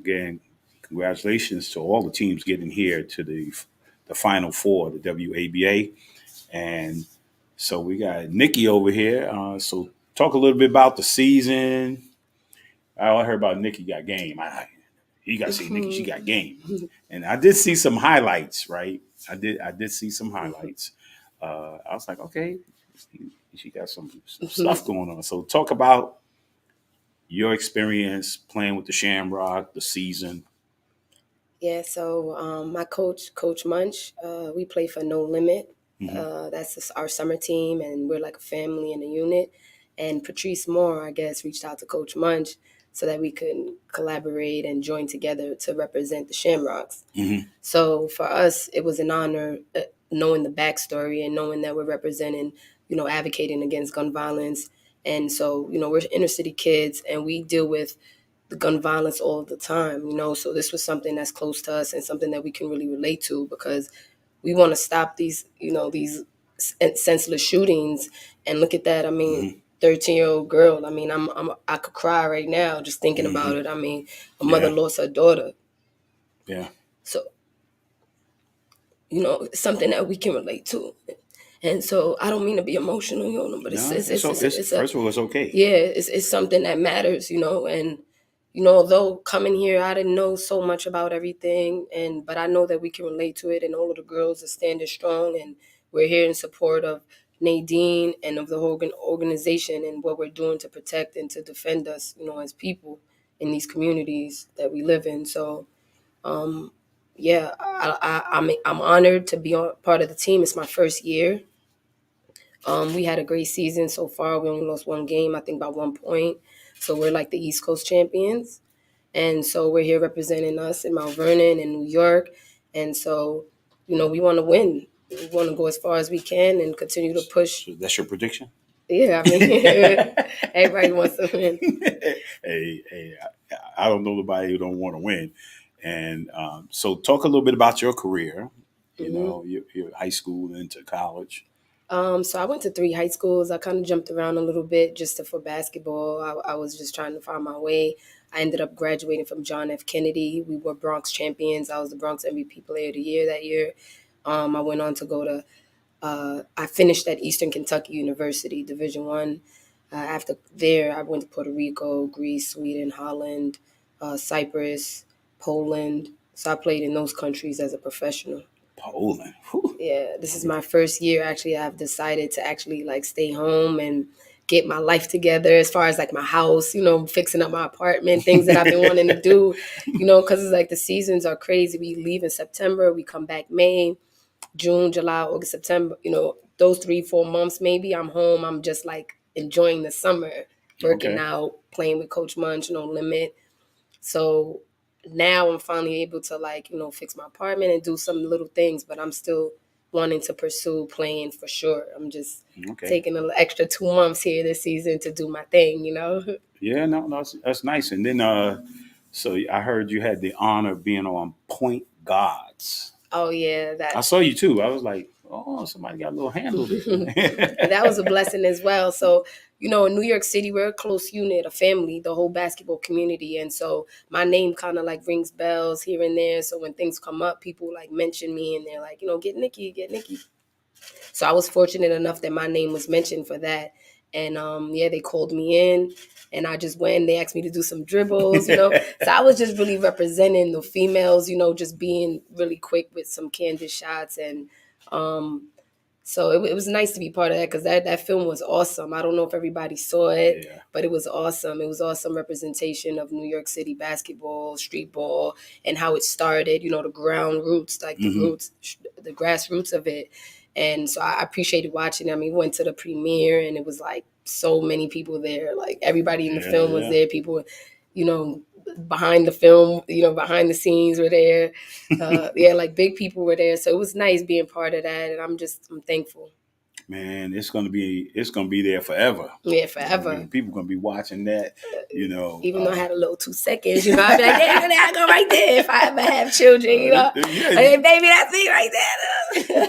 again, congratulations to all the teams getting here to the Final Four, the WABA. And so we got Nikki over here. So talk a little bit about the season. I heard about Nikki got game. You got to see Nikki. She got game. And I did see some highlights, right? I did see some highlights. I was like, okay, she got some stuff going on. So talk about your experience playing with the Shamrock, the season. Yeah, so my coach, Coach Munch, we play for No Limit. That's our summer team, and we're like a family and a unit. And Patrice Moore, I guess, reached out to Coach Munch so that we could collaborate and join together to represent the Shamrocks. So for us, it was an honor knowing the backstory and knowing that we're representing, advocating against gun violence. And so, we're inner city kids, and we deal with the gun violence all the time, so this was something that's close to us and something that we can really relate to, because we want to stop these, these senseless shootings. And look at that. I mean, 13-year-old girl. I mean, I could cry right now just thinking about it. I mean, a mother lost her daughter. Yeah. So, it's something that we can relate to. And so I don't mean to be emotional, but it's first of all, it's okay. Yeah, it's something that matters, and although coming here, I didn't know so much about everything, but I know that we can relate to it, and all of the girls are standing strong, and we're here in support of Nadine and of the whole organization and what we're doing to protect and to defend us, as people in these communities that we live in. So, I'm honored to be part of the team. It's my first year. We had a great season so far. We only lost one game, I think by 1 point. So we're like the East Coast champions. And so we're here representing us in Mount Vernon and New York. And so, we want to win. We want to go as far as we can and continue to push. So that's your prediction? Yeah, I mean, everybody wants to win. Hey, I don't know nobody who don't want to win. And so talk a little bit about your career, your high school into college. So I went to 3 high schools. I kind of jumped around a little bit for basketball. I was just trying to find my way. I ended up graduating from John F. Kennedy. We were Bronx champions. I was the Bronx MVP Player of the Year that year. I went on to go to I finished at Eastern Kentucky University, Division I. After there, I went to Puerto Rico, Greece, Sweden, Holland, Cyprus, Poland. So I played in those countries as a professional. Poland. Whew. Yeah, this is my first year. Actually, I've decided to actually like stay home and get my life together as far as like my house, fixing up my apartment, things that I've been wanting to do, because it's like the seasons are crazy. We leave in September, we come back May, June, July, August, September, those 3-4 months, maybe I'm home. I'm just like enjoying the summer, working out, playing with Coach Munch, no limit. So now I'm finally able to like, fix my apartment and do some little things, but I'm still wanting to pursue playing for sure. I'm just taking an extra 2 months here this season to do my thing, Yeah, no, that's nice. And then, so I heard you had the honor of being on Point Guards. Oh yeah, I saw you too. I was like, oh, somebody got a little handle. That was a blessing as well. So, in New York City, we're a close unit, a family, the whole basketball community. And so my name kind of like rings bells here and there. So when things come up, people like mention me and they're like, get Nikki, get Nikki. So I was fortunate enough that my name was mentioned for that. And they called me in and I just went. They asked me to do some dribbles, So I was just really representing the females, just being really quick with some candid shots. And so it was nice to be part of that because that film was awesome. I don't know if everybody saw it, but it was awesome. It was awesome representation of New York City basketball, street ball, and how it started, the ground roots, like the roots, the grassroots of it. And so I appreciated watching. I mean, we went to the premiere and it was like so many people there. Like everybody in the film was there. People, behind the film, behind the scenes were there. Like big people were there. So it was nice being part of that. And I'm thankful. Man, it's gonna be there forever. Yeah, forever. People gonna be watching that, Even though I had a little 2 seconds, I'd be like, there I go right there if I ever have children, Hey, baby, that's me right there.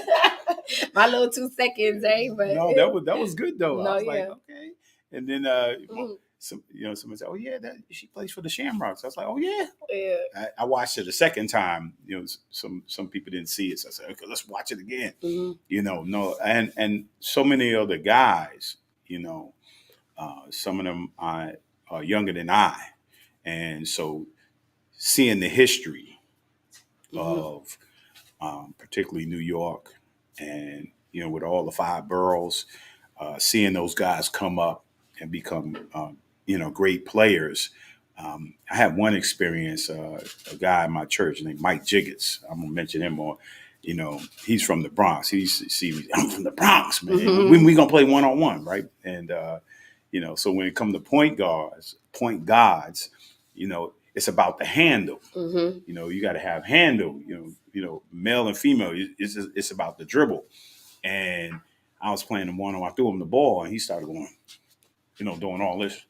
My little 2 seconds, But no, that was good though. I was like, okay. And then somebody said, oh yeah, she plays for the Shamrocks. I was like, oh yeah. I watched it a second time. Some people didn't see it, so I said, okay, let's watch it again. And so many other guys, some of them are younger than I, and so seeing the history of particularly New York, and with all the 5 boroughs, seeing those guys come up and become great players. I had one experience, a guy in my church named Mike Jiggets. I'm gonna mention him more. He's from the Bronx. I'm from the Bronx, man. We gonna play 1-on-1, right? And so when it comes to point guards, it's about the handle. You got to have handle. Male and female. It's about the dribble. And I was playing the 1-on-1. I threw him the ball, and he started going, doing all this.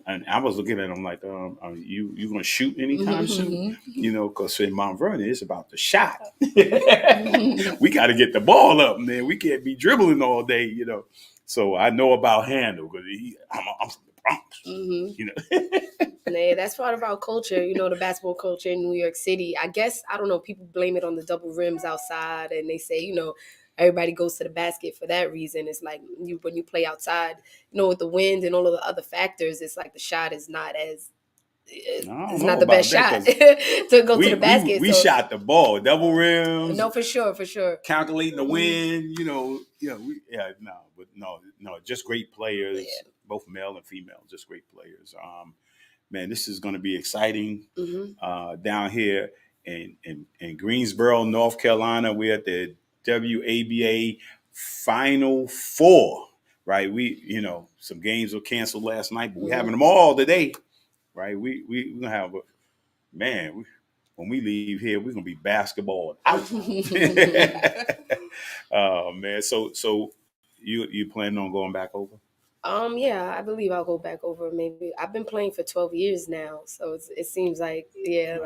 And I was looking at him like, you going to shoot anytime soon? Because in Mount Vernon, it's about the shot. We got to get the ball up, man. We can't be dribbling all day, So I know about handle because I'm from the Bronx, Yeah, that's part of our culture, the basketball culture in New York City. I guess, I don't know, people blame it on the double rims outside and they say, everybody goes to the basket for that reason. It's like when you play outside, with the wind and all of the other factors, it's like the shot is not as it's not the best shot to go to the basket. We shot the ball, double rims. No, for sure. Calculating the wind, just great players, both male and female, just great players. Man, this is going to be exciting down here in Greensboro, North Carolina. We're at the WABA Final 4, right? Some games were canceled last night, but we're having them all today, right? We're going to have when we leave here, we're going to be basketball out. Oh, man. So you planning on going back over? Yeah, I believe I'll go back over. Maybe I've been playing for 12 years now, so it seems like 3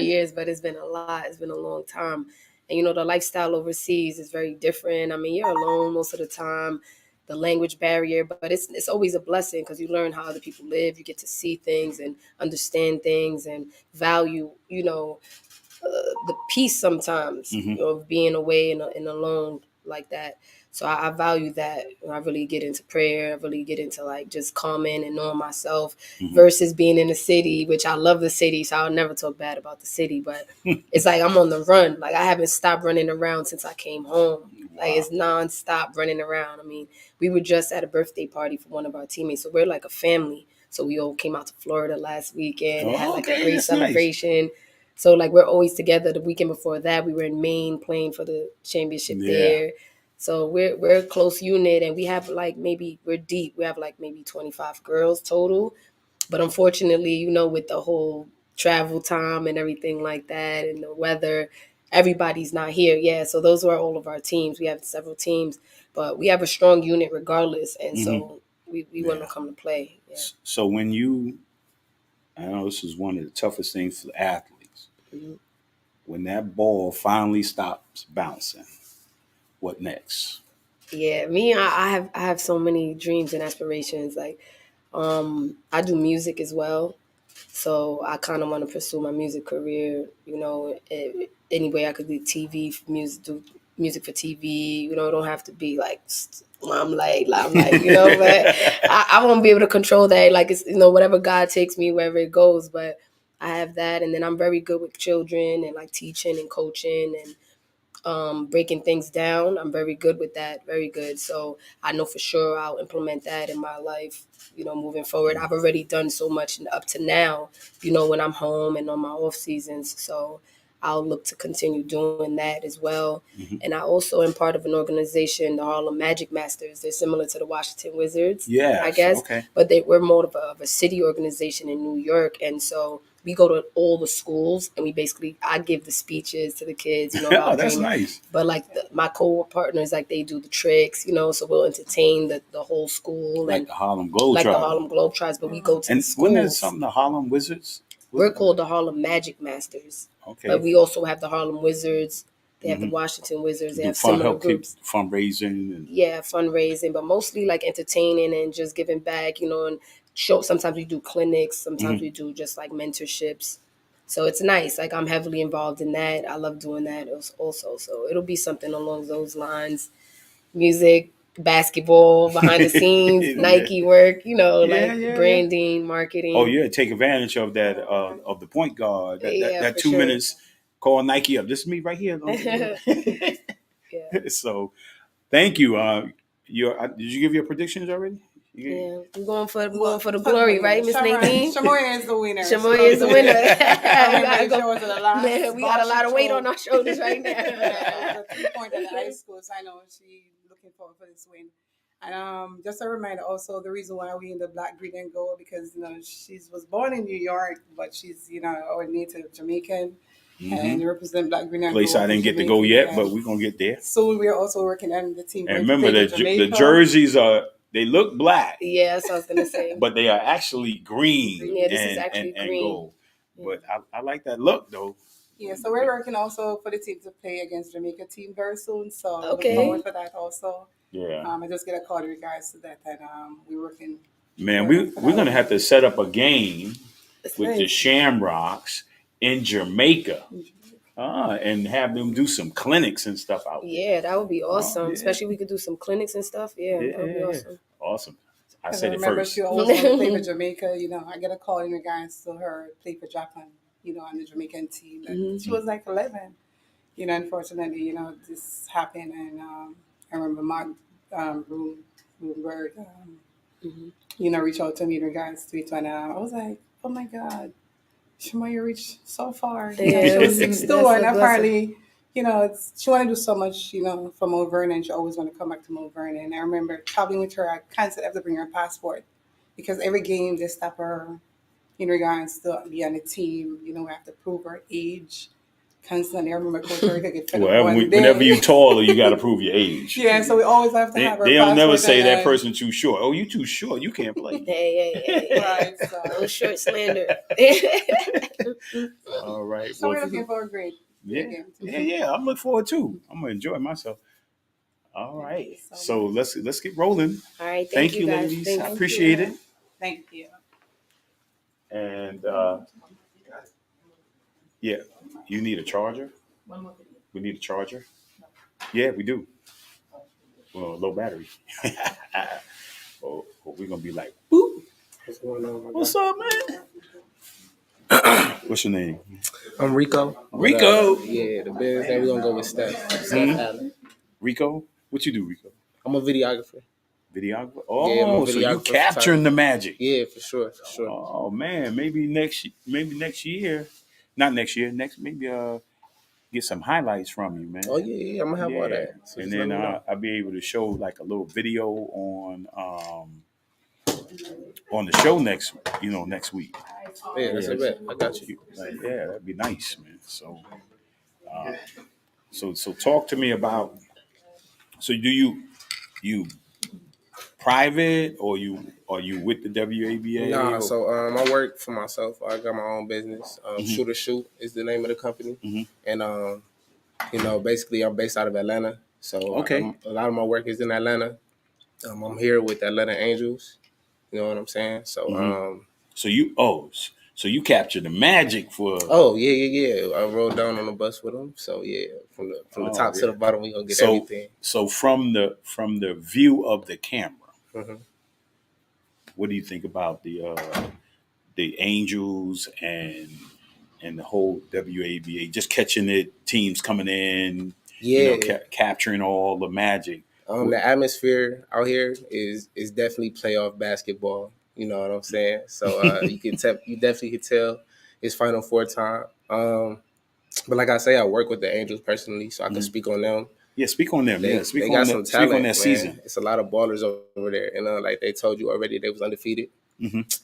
years, but it's been a lot. It's been a long time, And, the lifestyle overseas is very different. I mean, you're alone most of the time, the language barrier, but it's always a blessing because you learn how other people live. You get to see things and understand things and value, the peace sometimes of being away and alone like that. So I value that. I really get into prayer. I really get into like just calming and knowing myself versus being in the city, which I love the city. So I'll never talk bad about the city, but it's like I'm on the run. Like I haven't stopped running around since I came home. Like it's nonstop running around. I mean, we were just at a birthday party for one of our teammates. So we're like a family. So we all came out to Florida last weekend and had like a great celebration. Nice. So like we're always together. The weekend before that, we were in Maine playing for the championship there. So we're a close unit, and we have like we're deep. We have like maybe 25 girls total. But unfortunately, with the whole travel time and everything like that and the weather, everybody's not here. Yeah, so those are all of our teams. We have several teams, but we have a strong unit regardless. And so we want to come to play. Yeah. So I know this is one of the toughest things for athletes. When that ball finally stops bouncing, what next? Yeah, me, I have so many dreams and aspirations. Like, I do music as well, so I kind of want to pursue my music career. Any way I could do TV for music, do music for TV. It don't have to be like limelight. But I won't be able to control that. Like it's whatever God takes me wherever it goes. But I have that, and then I'm very good with children and like teaching and coaching and breaking things down. I'm very good with that, very good. So I know for sure I'll implement that in my life, moving forward. I've already done so much up to now, when I'm home and on my off seasons. So I'll look to continue doing that as well. And I also am part of an organization, the Harlem Magic Masters. They're similar to the Washington Wizards, I guess. Okay. But we're more of a city organization in New York. And so we go to all the schools and I give the speeches to the kids, about that's dreaming. Nice. But like my co-partners, like they do the tricks, so we'll entertain the whole school. Like the Harlem Globetrotters. Like the Harlem Globetrotters, but we go to the schools. And wasn't it something, the Harlem Wizards? We're called the Harlem Magic Masters. Okay. But we also have the Harlem Wizards. They have the Washington Wizards. They have similar groups. Fundraising. Fundraising, but mostly like entertaining and just giving back, and show. Sometimes we do clinics. Sometimes we do just like mentorships. So it's nice. Like I'm heavily involved in that. I love doing that also. So it'll be something along those lines. Music, basketball, behind the scenes, Nike work, branding, marketing. Oh yeah, take advantage of that of the point guard. That 2 minutes, call Nike up. This is me right here. So thank you. Did you give your predictions already? Yeah, we're going for the glory, right, Miss Nadine? Shamoya is the winner. Shamoya is the winner. We got a lot of weight on our shoulders right now. The 3-point at the high school, so I know she's looking forward for this win. And just a reminder, also the reason why we in the black, green, and gold because she was born in New York, but she's our native Jamaican. And represent black, green, and place gold. I didn't get to go yet, but we're gonna get there. So we're also working on the team. And remember the jerseys they look black. Yeah, that's what I was gonna say. But they are actually green. Yeah, this is actually green. And gold. But I like that look though. Yeah, so we're working also for the team to play against Jamaica team very soon. So looking forward for that also. Yeah. I just get a call in regards to that, and we're working. Man, we're gonna have to set up a game with the Shamrocks in Jamaica. And have them do some clinics and stuff out there. Yeah, that would be awesome. Especially we could do some clinics and stuff. Yeah, that would be awesome. Awesome. I said it first. Remember, she always wanted to play for Jamaica. I get a call in regards to her play for Japan, on the Jamaican team. And she was like 11. Unfortunately, this happened. And I remember Mark Bloomberg, reached out to me in regards to it. And I was like, oh my God. Shamoya reached so far. She was 6'2", and apparently, she wanted to do so much, for Mount Vernon. She always wanted to come back to Mount Vernon. And I remember traveling with her. I constantly have to bring her a passport because every game they stop her in regards to be on the team. We have to prove her age constantly. I remember Coach Erica get fed up whenever you're taller, you got to prove your age. Yeah, so we always have to have her. They'll never say that person too short. Oh, you too short. You can't play. Hey. Right. So no short slander. All right. So we're looking for a great again. Yeah. I'm looking forward too. I'm gonna enjoy myself. All right. So let's get rolling. All right. Thank You you, guys. ladies. Thank I you. appreciate it. Thank you. And yeah, you need a charger. We need a charger. Yeah, we do. Well, low battery. Or we're gonna be like, boop. What's going on, my What's guy? up, man? What's your name? I'm Rico. Rico. Yeah, the business name, we're going to go with Steph Allen. Rico? What you do, Rico? I'm a videographer. Videographer? Yeah, I'm a Oh, so you videographer, capturing the magic. Yeah, for sure. Oh man, maybe next year. Not next year, maybe get some highlights from you, man. Oh, yeah, I'm going to have all that. So and just let then me know. I'll be able to show like a little video on the show next week. Yeah, that's a bet. I got you. Like, yeah, that'd be nice, man. So so talk to me about. So do you private or are you with the WABA? Nah, so I work for myself. I got my own business. Shoot or Shoot is the name of the company, and basically I'm based out of Atlanta. So okay, a lot of my work is in Atlanta. I'm here with Atlanta Angels. You know what I'm saying? So so you captured the magic for. Oh yeah. I rode down on the bus with them. So yeah, from the top to the bottom, we gonna get everything. So from the view of the camera, what do you think about the Angels and the whole WABA? Just catching it, teams coming in, capturing all the magic. The atmosphere out here is definitely playoff basketball. You know what I'm saying? So you definitely could tell it's Final Four time. But like I say, I work with the Angels personally, so I can speak on them. Yeah, speak on them. They Speak got on some that, talent. speak on that man. season. It's a lot of ballers over there, and like they told you already, they was undefeated.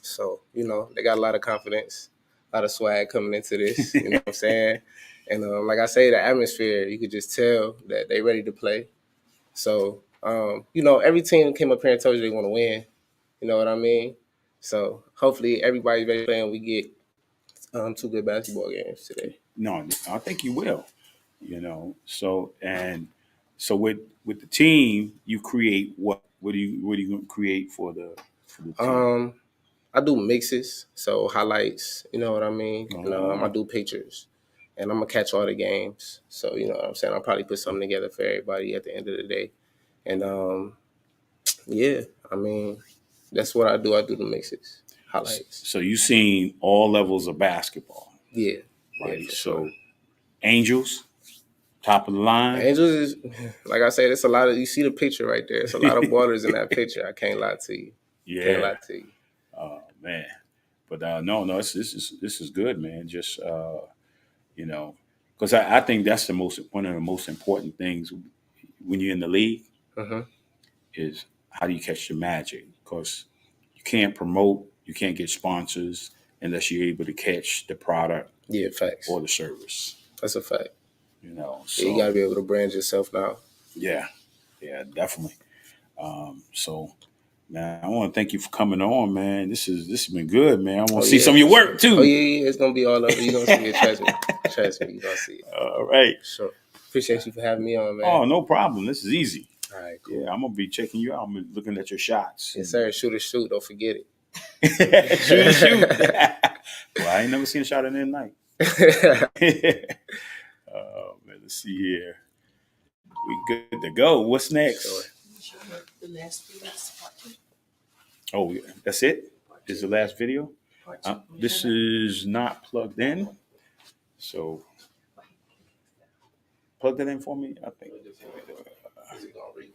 So they got a lot of confidence, a lot of swag coming into this. You know what I'm saying? And like I say, the atmosphere, you could just tell that they ready to play. So every team came up here and told you they want to win. You know what I mean? So hopefully everybody's ready to play and we get 2 good basketball games today. No, I think you will. So with the team, you create what? What are you going to create for the team? I do mixes, so highlights. You know what I mean? And, I do pictures, and I'm gonna catch all the games. So you know what I'm saying? I'll probably put something together for everybody at the end of the day. And that's what I do. I do the mixes, highlights. So you've seen all levels of basketball. Yeah. Right. Yeah, so sure. Angels, top of the line. Angels is, like I said, it's a lot of, you see the picture right there. It's a lot of ballers in that picture. I can't lie to you. Yeah. Can't lie to you. Oh man. But no, this is good, man. Just because I think that's one of the most important things when you're in the league is how do you catch the magic? Because you can't promote, you can't get sponsors unless you're able to catch the product, facts, or the service. That's a fact. So you got to be able to brand yourself now. Yeah, definitely. So, man, I want to thank you for coming on, man. This has been good, man. I want to see some of your work too. Oh yeah, it's gonna be all over. You're gonna see it. Trust me, you're gonna see it. All right. Sure. Appreciate you for having me on, man. Oh, no problem. This is easy. All right, cool. Yeah, I'm gonna be checking you out. I'm looking at your shots. Yes, sir. Shoot or Shoot. Don't forget it. Shoot. Well, I ain't never seen a shot in there night. Man, let's see here. We good to go. What's next? The last video is part 2. Oh, that's it? Is the last video? This is not plugged in. So plug that in for me, I think. Is it gonna reach?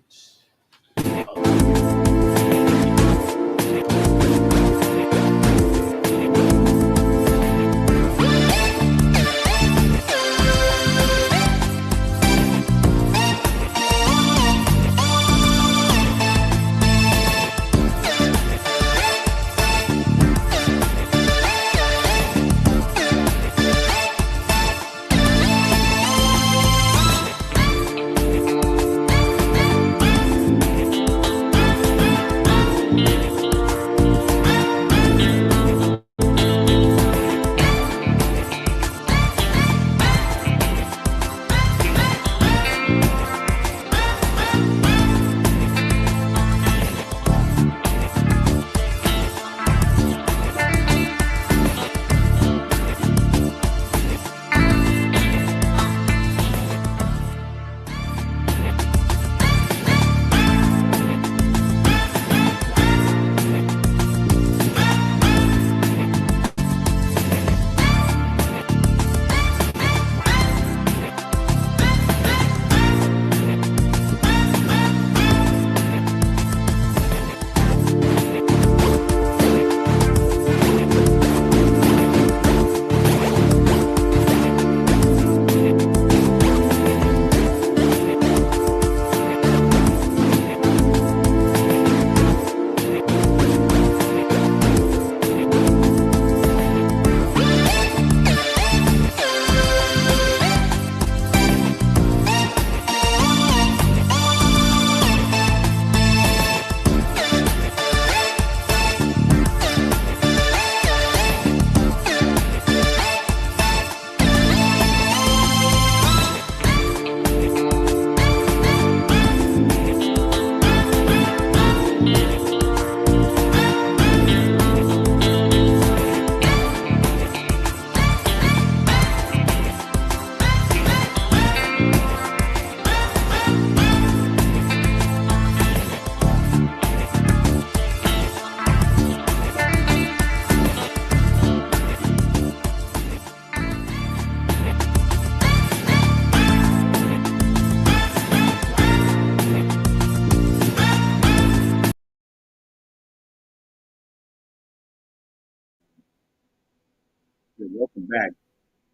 back,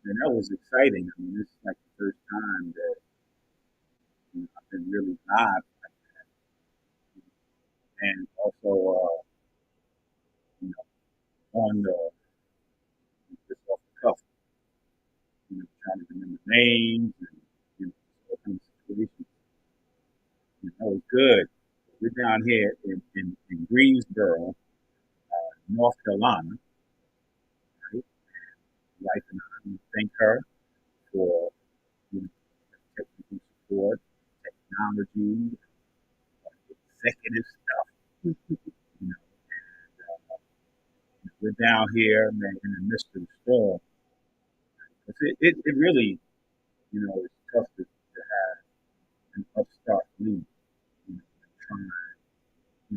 and that was exciting. I mean, this is like the first time that I've been really live like that, and also you know, on the just off the cuff, trying to remember names and all kinds of situations. That was good. We're down here in Greensboro, North Carolina, right? Wife and I thank her for technical support, technology, executive stuff. You know, we're down here, man, in the midst of the storm. It really, it's tough to have an upstart league, trying, to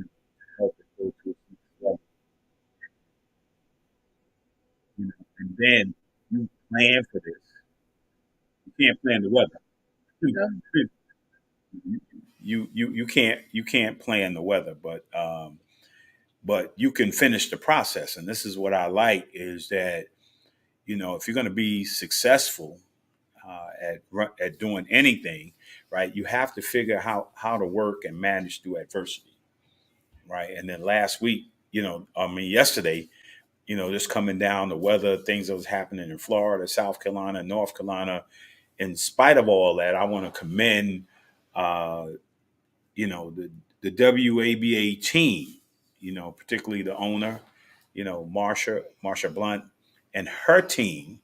help it go to its next level. And then you plan for this. You can't plan the weather. You can't plan the weather, but you can finish the process. And this is what I like is that if you're going to be successful at doing anything, right, you have to figure how to work and manage through adversity, right. And then last week, yesterday, just coming down the weather, things that was happening in Florida, South Carolina, North Carolina. In spite of all that, I want to commend, the WABA team, particularly the owner, Marsha Blunt and her team,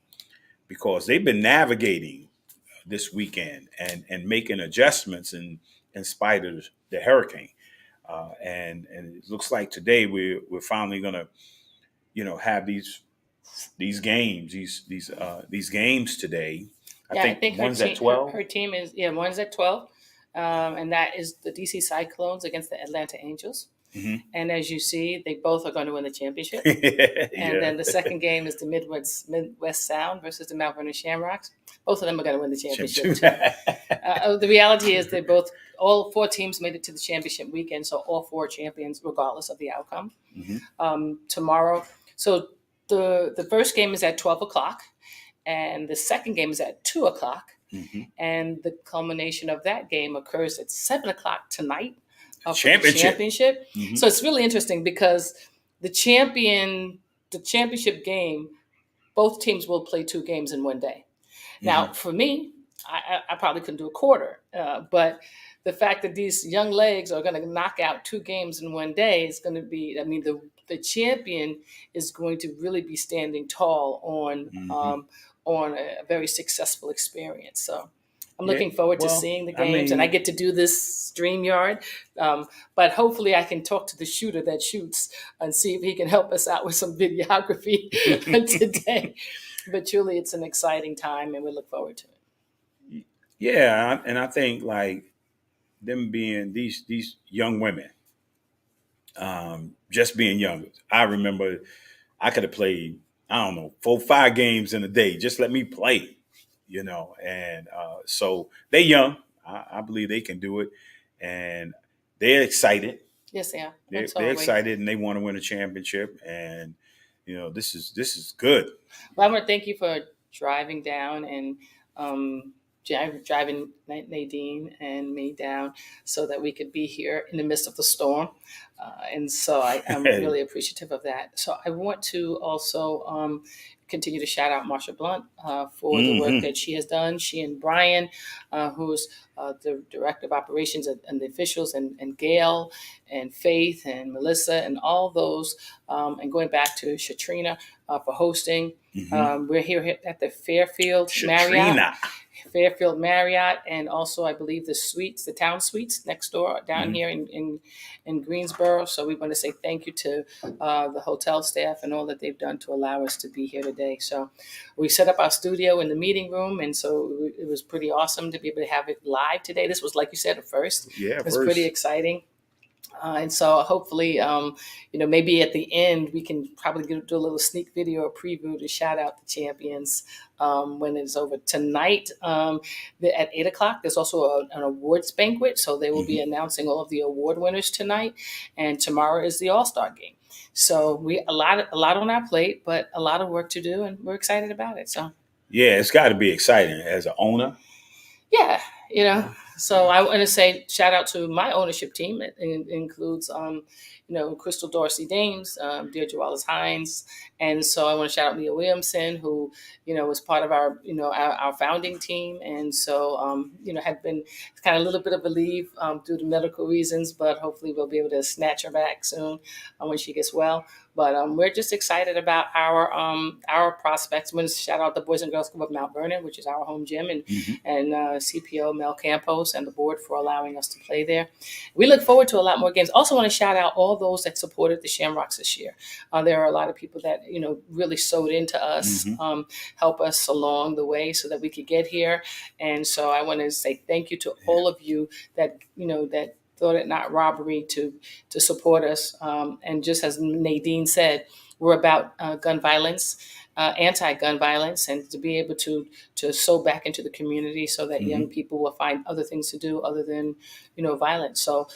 because they've been navigating this weekend and making adjustments in spite of the hurricane. And it looks like today we're finally going to, have these games, these games today. I think one's at 12. Her team is one's at 12, and that is the DC Cyclones against the Atlanta Angels. Mm-hmm. And as you see, they both are going to win the championship. Yeah. And then the second game is the Midwest Sound versus the Mount Vernon Shamrocks. Both of them are going to win the championship. The reality is all four teams made it to the championship weekend, so all four champions, regardless of the outcome. Mm-hmm. Tomorrow. So the first game is at 12 o'clock, and the second game is at 2 o'clock. Mm-hmm. And the culmination of that game occurs at 7 o'clock tonight. Championship. Mm-hmm. So it's really interesting because the championship game, both teams will play 2 games in one day. Mm-hmm. Now, for me, I probably couldn't do a quarter, but the fact that these young legs are going to knock out 2 games in one day is going to be, the champion is going to really be standing tall on a very successful experience. So I'm looking forward to seeing the games, and I get to do this StreamYard. But hopefully I can talk to the shooter that shoots and see if he can help us out with some videography today. But truly, it's an exciting time, and we look forward to it. Yeah, and I think like them being these young women, just being young. I remember I could have played, 4-5 games in a day. Just let me play, and so they're young. I believe they can do it, and they're excited. Yes, they are. They're excited, and they want to win a championship. And this is good. Well, I want to thank you for driving down and driving Nadine and me down so that we could be here in the midst of the storm. And so I'm really appreciative of that. So I want to also continue to shout out Marsha Blunt for the work that she has done. She and Brian, who's the director of operations and the officials, and Gail and Faith and Melissa and all those, and going back to Shatrina for hosting. We're here at the Fairfield Marriott, and also I believe the town suites next door down here in Greensboro. So we want to say thank you to the hotel staff and all that they've done to allow us to be here today. So we set up our studio in the meeting room, and so it was pretty awesome to be able to have it live today. This was, like you said, a first. Yeah, it was pretty exciting. And so hopefully, maybe at the end, we can probably do a little sneak video or preview to shout out the champions when it's over tonight. At 8 o'clock, there's also an awards banquet. So they will be announcing all of the award winners tonight. And tomorrow is the All-Star game. So a lot on our plate, but a lot of work to do, and we're excited about it. So Yeah, it's got to be exciting as an owner. yeah, So I want to say shout out to my ownership team. It includes, Crystal Dorsey Dames, Deirdre Wallace Hines, and so I want to shout out Leah Williamson, who was part of our our founding team, and so had been kind of a little bit of a leave due to medical reasons, but hopefully we'll be able to snatch her back soon when she gets well. But we're just excited about our prospects. I'm going to shout out the Boys and Girls Club of Mount Vernon, which is our home gym, and CPO Mel Campos and the board for allowing us to play there. We look forward to a lot more games. Also want to shout out all those that supported the Shamrocks this year. There are a lot of people that really sewed into us, help us along the way so that we could get here. And so I want to say thank you to all of you that that thought it not robbery to support us. And just as Nadine said, we're about gun violence, anti-gun violence, and to be able to sow back into the community so that young people will find other things to do other than violence. So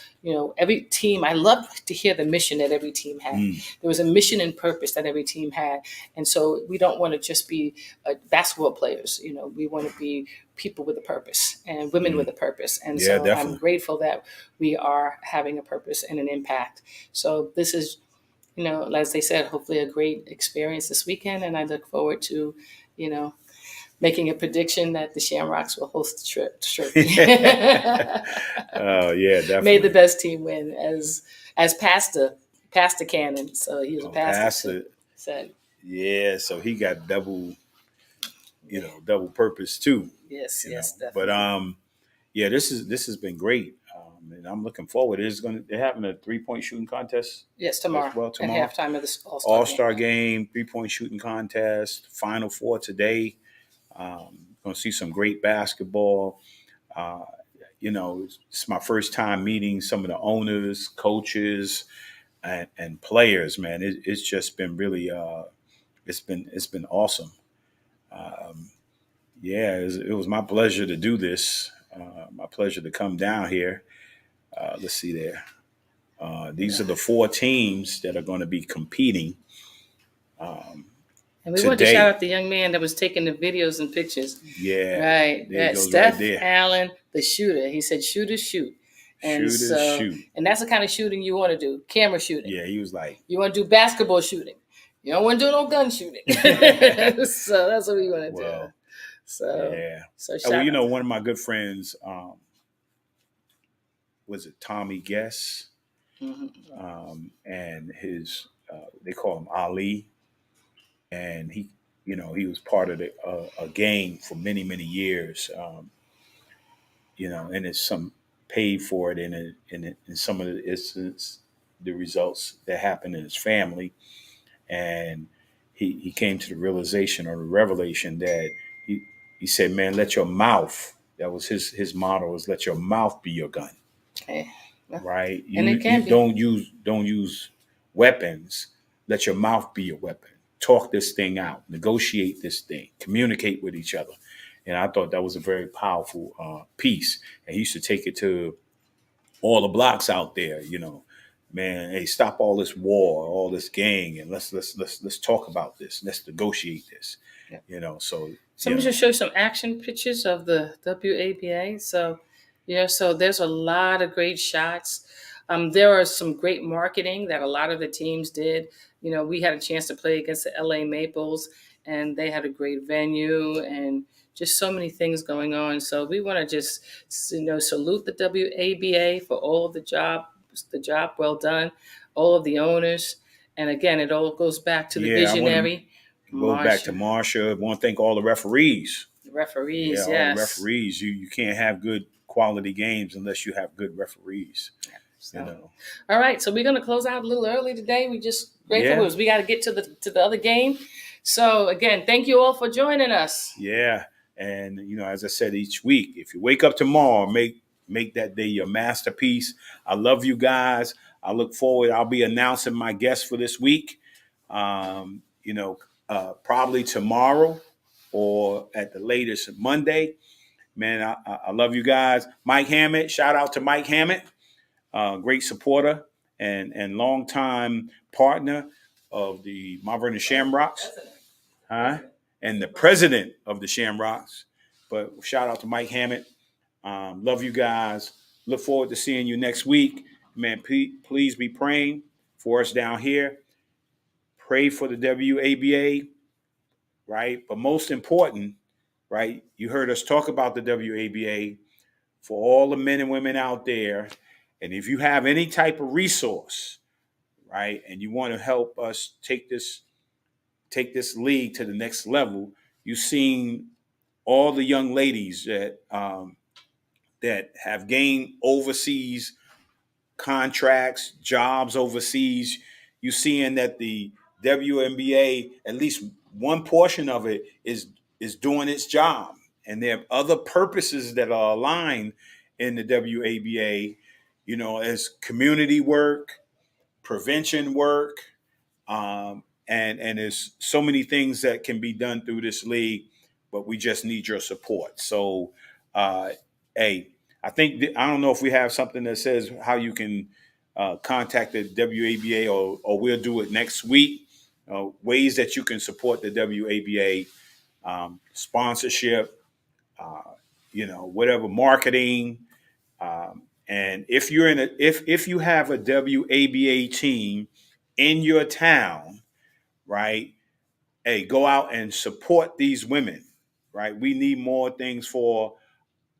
every team, I love to hear the mission that every team had. There was a mission and purpose that every team had, and so we don't want to just be basketball players. We want to be people with a purpose and women with a purpose. And so definitely. I'm grateful that we are having a purpose and an impact. So this is, as they said, hopefully a great experience this weekend. And I look forward to, making a prediction that the Shamrocks will host the trip. Oh yeah, definitely. May the best team win, as Pastor Cannon. So he was a pastor. Said. Yeah, so he got double purpose too. Yes, definitely. But yeah, this has been great, and I'm looking forward. They're having a 3-point shooting contest. Yes, tomorrow. Well, tomorrow at halftime of the All-Star game, 3-point shooting contest, Final Four today. Going to see some great basketball. It's my first time meeting some of the owners, coaches, and players. Man, it's just been really it's been awesome. It was my pleasure to do this. My pleasure to come down here. Let's see there. These are the 4 teams that are going to be competing. And we want to shout out the young man that was taking the videos and pictures. Yeah. Right. That's Steph right Allen, the shooter. He said, shooters shoot. And shoot. And that's the kind of shooting you want to do. Camera shooting. Yeah, he was like. You want to do basketball shooting. You don't want to do no gun shooting. So that's what we want to do. So, yeah. So one of my good friends, was it Tommy Guess? And his, they call him Ali. And he was part of a game for many, many years. And it's some paid for it in some of the instances, the results that happened in his family. And he came to the realization or the revelation that he said, man, let your mouth, that was his motto, is let your mouth be your gun. Okay. Right? And it can be. Don't use weapons. Let your mouth be your weapon. Talk this thing out, negotiate this thing, communicate with each other. And I thought that was a very powerful piece. And he used to take it to all the blocks out there, man, hey, stop all this war, all this gang, and let's talk about this. Let's negotiate this. Yeah. So somebody should show some action pictures of the WABA. So so there's a lot of great shots. There are some great marketing that a lot of the teams did. We had a chance to play against the LA Maples, and they had a great venue and just so many things going on. So we want to just, salute the WABA for all of the job well done, all of the owners. And again, it all goes back to the visionary. Go back to Marsha. I want to thank all the referees. The referees, all the referees. You can't have good quality games unless you have good referees. So. All right, so we're going to close out a little early today. We just grateful we got to get to the other game. So again, thank you all for joining us. Yeah, and as I said each week, if you wake up tomorrow, make that day your masterpiece. I love you guys. I look forward. I'll be announcing my guests for this week. Probably tomorrow or at the latest Monday. Man, I love you guys. Mike Hammett, shout out to Mike Hammett. Great supporter, and longtime partner of the Mount Vernon Shamrocks, and the president of the Shamrocks. But shout out to Mike Hammett. Love you guys. Look forward to seeing you next week. Man, please be praying for us down here. Pray for the WABA, right? But most important, right, you heard us talk about the WABA. For all the men and women out there, and if you have any type of resource, right, and you want to help us take this league to the next level, you've seen all the young ladies that have gained overseas contracts, jobs overseas. You're seeing that the WNBA, at least one portion of it, is doing its job. And there are other purposes that are aligned in the WABA, as community work, prevention work, and there's so many things that can be done through this league, but we just need your support. So, hey, I don't know if we have something that says how you can contact the WABA, or we'll do it next week. Ways that you can support the WABA, sponsorship, whatever, marketing. And if you're if you have a WABA team in your town, right? Hey, go out and support these women, right? We need more things for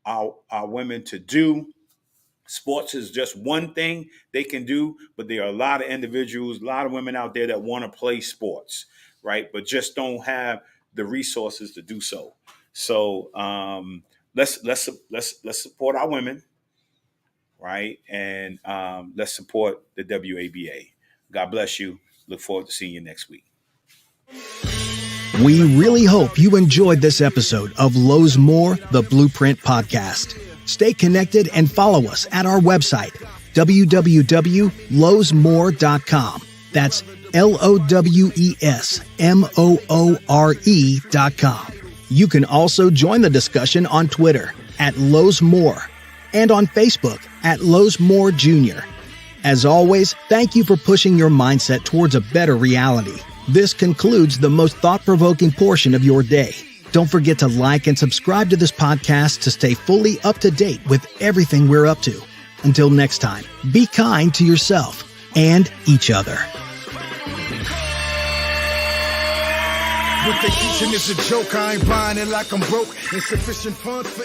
our women to do. Sports is just one thing they can do, but there are a lot of individuals, a lot of women out there that want to play sports, right? But just don't have the resources to do so. So let's support our women, right? And let's support the WABA. God bless you. Look forward to seeing you next week. We really hope you enjoyed this episode of Lowe's More, the Blueprint Podcast. Stay connected and follow us at our website, www.lowesmore.com. That's LOWESMOORE.com. You can also join the discussion on Twitter at Lowe's More and on Facebook at Lowe's More Jr. As always, thank you for pushing your mindset towards a better reality. This concludes the most thought-provoking portion of your day. Don't forget to like and subscribe to this podcast to stay fully up to date with everything we're up to. Until next time, be kind to yourself and each other. What they teaching is a joke, I ain't buying it like I'm broke. Insufficient funds for